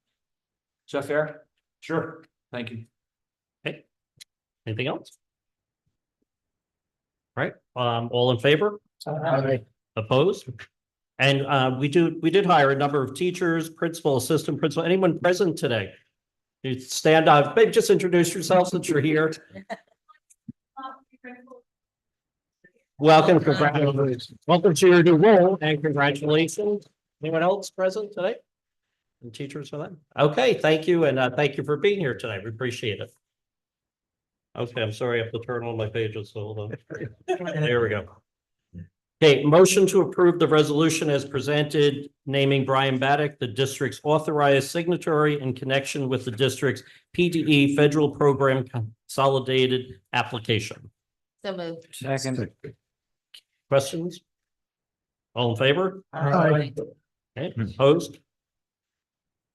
Is that fair? Sure. Thank you. Anything else? All right, all in favor? Aye. Opposed? And we did hire a number of teachers, principal, assistant principal, anyone present today? You stand up, maybe just introduce yourself since you're here. Welcome, congratulations. Welcome to your new role and congratulations. Anyone else present today? And teachers for that? Okay, thank you, and thank you for being here tonight. We appreciate it. Okay, I'm sorry, I have to turn on my pages, so hold on. There we go. Okay, motion to approve the resolution as presented, naming Brian Baddock, the district's authorized signatory in connection with the district's PDE federal program consolidated application. So moved. Second. Questions? All in favor? Aye. Okay, opposed?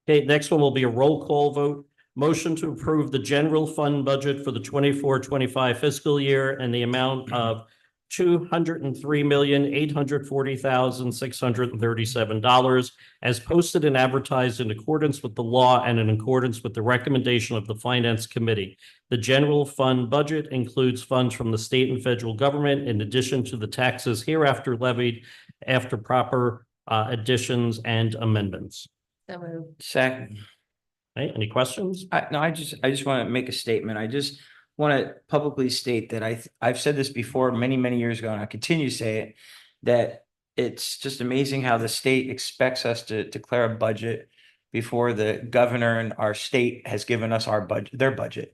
Okay, next one will be a roll call vote. Motion to approve the general fund budget for the 24-25 fiscal year and the amount of $203,840,637 as posted and advertised in accordance with the law and in accordance with the recommendation of the Finance Committee. The general fund budget includes funds from the state and federal government in addition to the taxes hereafter levied after proper additions and amendments. So moved. Second. Okay, any questions? I just want to make a statement. I just want to publicly state that I've said this before many, many years ago, and I continue to say it, that it's just amazing how the state expects us to declare a budget before the governor and our state has given us our budget, their budget.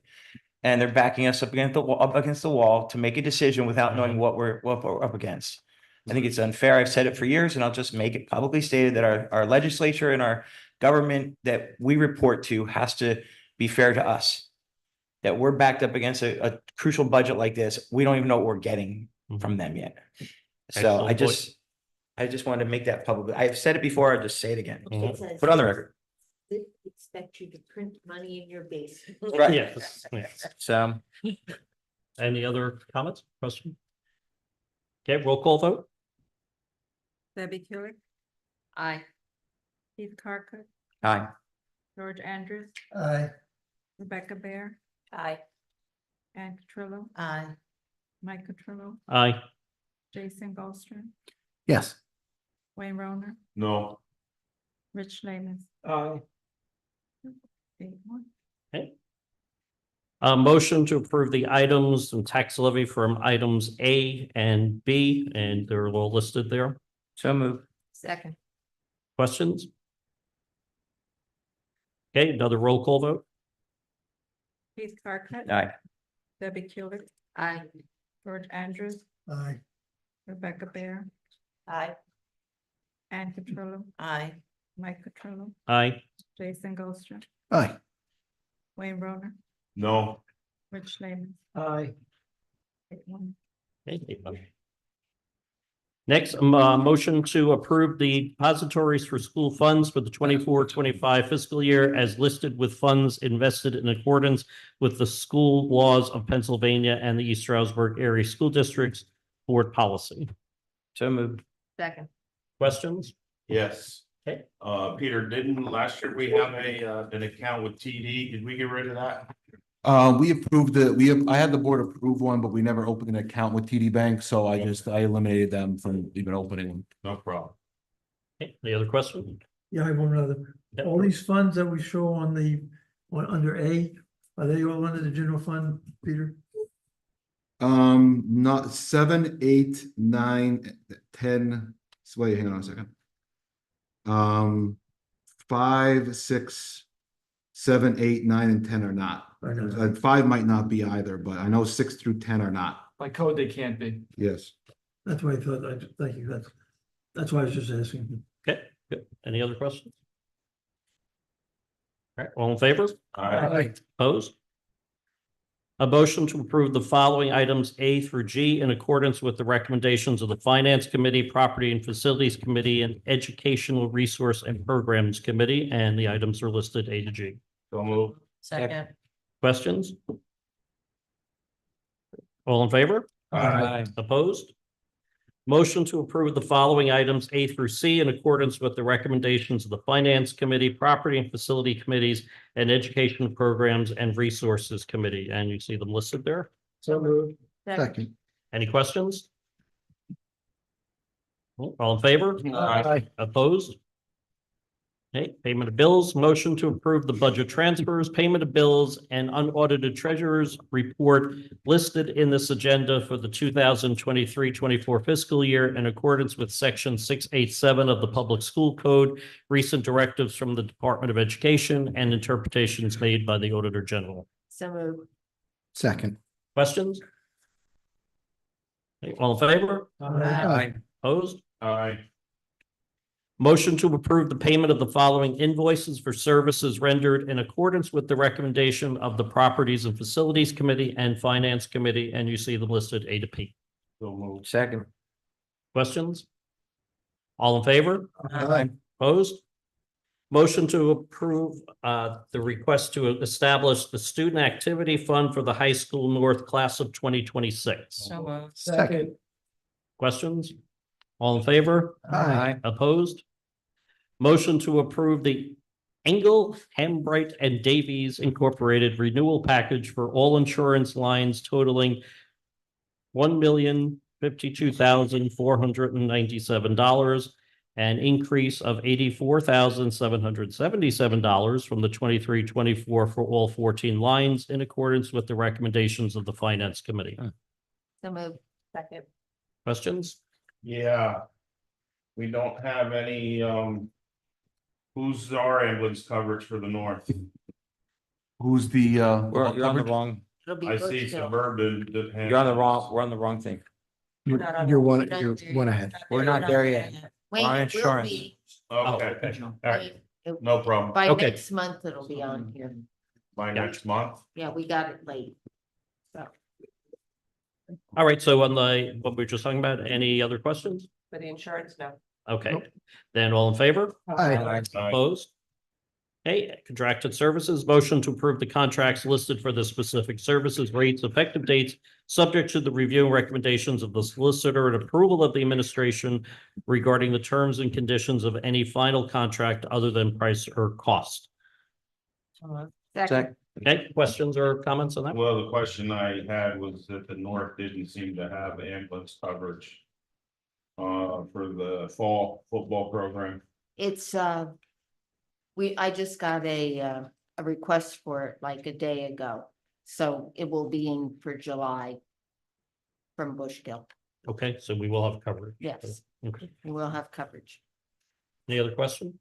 And they're backing us up against the wall to make a decision without knowing what we're up against. I think it's unfair. I've said it for years, and I'll just make it publicly stated that our legislature and our government that we report to has to be fair to us. That we're backed up against a crucial budget like this. We don't even know what we're getting from them yet. So Excellent I just wanted to make that public. I've said it before. I'll just say it again. Mhm. Put it on the record. Expect you to print money in your basement. Right. Yes, yes. So Any other comments, questions? Okay, roll call vote. Debbie Kulik, Aye. Keith Carcutt, aye. George Andrews, Aye. Rebecca Baer, Aye. Ann Catrillo, Aye. Mike Catrillo, Aye. Jason Goldstream, Yes. Wayne Roner, No, Rich Lamus, Aye. 8-1. Motion to approve the items and tax levy from items A and B, and they're all listed there. So move. Second. Questions? Okay, another roll call vote. Keith Carcutt, Aye. Debbie Kulik, Aye. George Andrews, Aye. Rebecca Baer, Aye. Ann Catrillo, Aye. Mike Catrillo, Aye. Jason Goldstream, Aye. Wayne Roner, no, Rich Lamus, Aye. 8-1. Okay. Next, motion to approve the depositories for school funds for the 24-25 fiscal year as listed with funds invested in accordance with the school laws of Pennsylvania and the East Stroudsburg Area School District's board policy. So move. Second. Questions? yes. Okay. Peter, didn't last year we have an account with TD? Did we get rid of that? We approved I had the board approve one, but we never opened an account with TD Bank, so I eliminated them from even opening one. No problem. Okay, any other questions? Yeah, I have one other. Yep. All these funds that we show on under A, are they all under the general fund, Peter? Not 7, 8, 9, 10. Wait, hang on a second. 5, 6, 7, 8, 9, and 10 are not. I know. 5 might not be either, but I know 6 through 10 are not. By code, they can't be. Yes. That's what I thought. Thank you. That's why I was just asking. Okay, good. Any other questions? All right, all in favor? Aye. Opposed? A motion to approve the following items A through G in accordance with the recommendations of the Finance Committee, Property and Facilities Committee, and Educational Resource and Programs Committee, and the items are listed A to G. So move. Second. Questions? All in favor? Aye. Opposed? Motion to approve the following items A through C in accordance with the recommendations of the Finance Committee, Property and Facility Committees, and Education Programs and Resources Committee, and you see them listed there. So moved. Second. Any questions? All in favor? Aye. Opposed? Okay, payment of bills, motion to approve the budget transfers, payment of bills, and unaudited treasurer's report listed in this agenda for the 2023-24 fiscal year in accordance with section 687 of the Public School Code, recent directives from the Department of Education, and interpretations made by the Auditor General. So moved. Second. Questions? Okay, all in favor? Aye. Opposed? Aye. Motion to approve the payment of the following invoices for services rendered in accordance with the recommendation of the Properties and Facilities Committee and Finance Committee, and you see them listed A to P. So move. Second. Questions? All in favor? Aye. Opposed? Motion to approve the request to establish the Student Activity Fund for the High School North Class of 2026. So moved. Second. Questions? All in favor? Aye. Opposed? Motion to approve the Engel, Hambright, and Davies Incorporated renewal package for all insurance lines totaling $1,052,497, an increase of $84,777 from the 23-24 for all 14 lines in accordance with the recommendations of the Finance Committee. So moved. Second. Questions? Yeah. We don't have any, who's our ambulance coverage for the north? Who's the, You're on the coverage? wrong, It'll be I see Bushkill. suburban. you're on the wrong, we're on the wrong thing. You're We're one not ahead. We're not there yet. Wait, Our it will insurance. be. Okay, all right, It- no problem. By Okay. next month, it'll be on here. By next month. Yeah, we got it late. So, All right, so on the, what we were just talking about, any other questions? For the insurance, no. Okay, Nope. then all in favor? Aye. Aye. Opposed? Okay, contracted services, motion to approve the contracts listed for the specific services, rates, effective dates, subject to the review and recommendations of the solicitor and approval of the administration regarding the terms and conditions of any final contract other than price or cost. Second. Okay, questions or comments on that? Well, the question I had was that the north didn't seem to have ambulance coverage. For the fall football program. It's, I just got a request for it like a day ago. So it will be in for July from Bushkill. Okay, so we will have coverage. Yes. Okay, We will have coverage. any other question?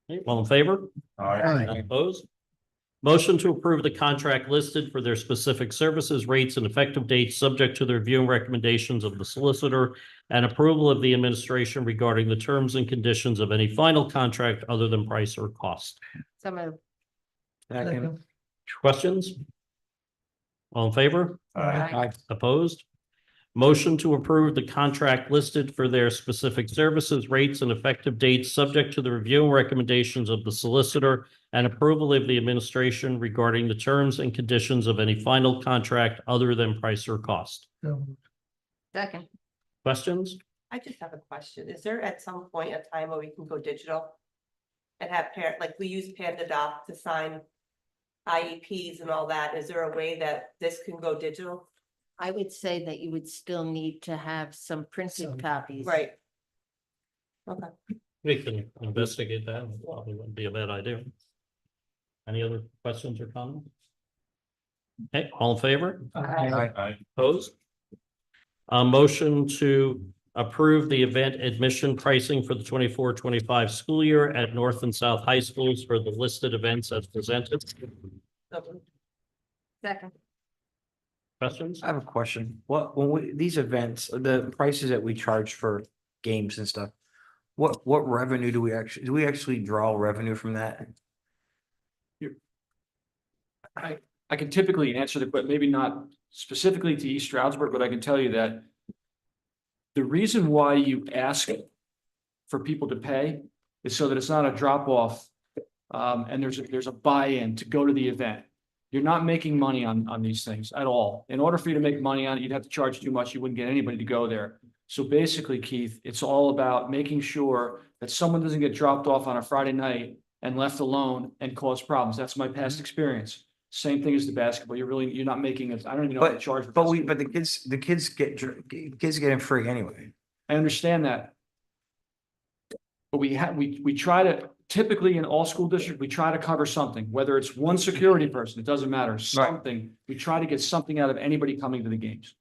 Okay, all in favor? Aye. Opposed? Motion to approve the contract listed for their specific services, rates, and effective dates, subject to the review and recommendations of the solicitor and approval of the administration regarding the terms and conditions of any final contract other than price or cost. So moved. Second. Questions? All in favor? Aye. Opposed? Motion to approve the contract listed for their specific services, rates, and effective dates, subject to the review and recommendations of the solicitor and approval of the administration regarding the terms and conditions of any final contract other than price or cost. So, Second. Questions? I just have a question. Is there at some point a time where we can go digital? And have like we use PandaDoc to sign IEPs and all that. Is there a way that this can go digital? I would say that you would still need to have some printed copies. Right. Okay. We can investigate that. Probably wouldn't be a bad idea. Any other questions or comments? Okay, all in favor? Aye. Opposed? A motion to approve the event admission pricing for the 24-25 school year at North and South High Schools for the listed events as presented. Second. Questions? I have a question. These events, the prices that we charge for games and stuff, what revenue do we actually draw revenue from that? I can typically answer the question, maybe not specifically to East Stroudsburg, but I can tell you that the reason why you ask for people to pay is so that it's not a drop off. And there's a buy-in to go to the event. You're not making money on these things at all. In order for you to make money on it, you'd have to charge too much. You wouldn't get anybody to go there. So basically, Keith, it's all about making sure that someone doesn't get dropped off on a Friday night and left alone and cause problems. That's my past experience. Same thing as the basketball. You're not making it. I don't even know how to charge. for basketball. But the kids get it free anyway. I understand that. But we try to, typically in all school districts, we try to cover something, whether it's one security person, it doesn't matter, something. We try to get something out of anybody coming to the games.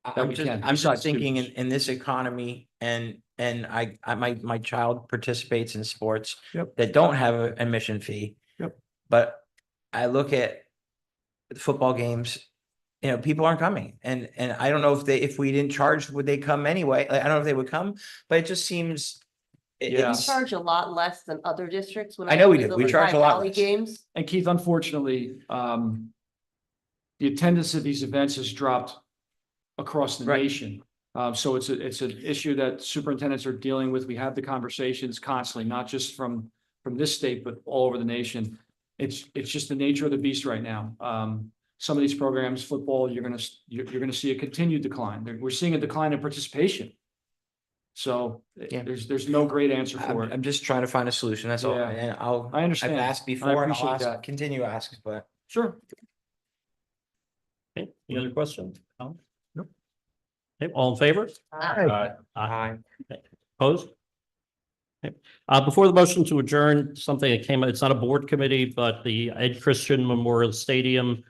I'm just besides thinking students. in this economy and my child participates in sports Yep. that don't have an admission fee. Yep. But I look at the football games, people aren't coming and I don't know if we didn't charge, would they come anyway? Like, I don't know if they would come, but it just seems. Yeah. We charge a lot less than other districts. When I know we go do. to We the charge a lot Valley less. Games. And Keith, unfortunately, the attendance at these events has dropped across the Right. nation. So it's an issue that superintendents are dealing with. We have the conversations constantly, not just from this state, but all over the nation. It's just the nature of the beast right now. Some of these programs, football, you're gonna see a continued decline. We're seeing a decline in participation. So Yeah. there's no great answer for it. I'm just trying to find a solution, that's all, Yeah. and I understand. I've asked I before, and I'll appreciate ask, that. continue to ask, but. Sure. Okay, any other questions? No? Nope. Okay, all in favor? Aye. Opposed? Okay. Before the motion to adjourn, something that came, it's not a board committee, but the Ed Christian Memorial Stadium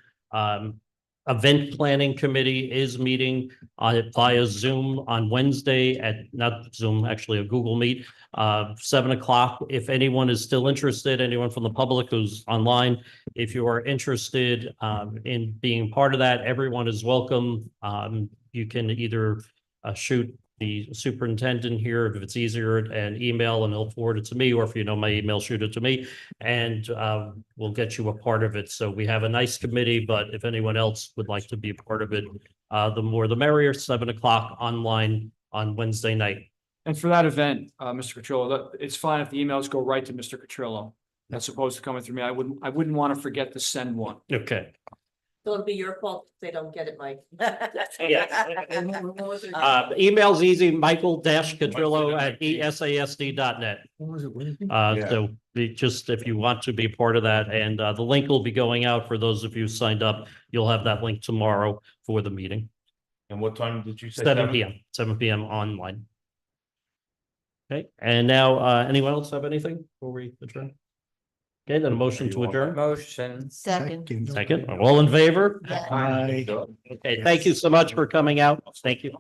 event planning committee is meeting via Zoom on Wednesday not Zoom, actually a Google Meet, 7 o'clock. If anyone is still interested, anyone from the public who's online, if you are interested in being part of that, everyone is welcome. You can either shoot the superintendent here, if it's easier, and email, and he'll forward it to me, or if you know my email, shoot it to me, and we'll get you a part of it. So we have a nice committee, but if anyone else would like to be a part of it, the more the merrier. 7 o'clock online on Wednesday night. And for that event, Mr. Cotrillo, it's fine if the emails go right to Mr. Cotrillo, as opposed to coming through me. I wouldn't want to forget to send one. Okay. So it'll be your fault if they don't get it, Mike. Email's easy, michael-catrillo@esasd.net. What was it, Wednesday? So just if you want to be part of that, and the link will be going out for those of you signed up. You'll have that link tomorrow for the meeting, And what time did you say? 7 PM, 7 PM online. Okay, and now, anyone else have anything before we adjourn? Okay, then a motion to adjourn. Motion. Second. Second, all in favor? Yeah. Okay, thank you so much for coming out. Thank you.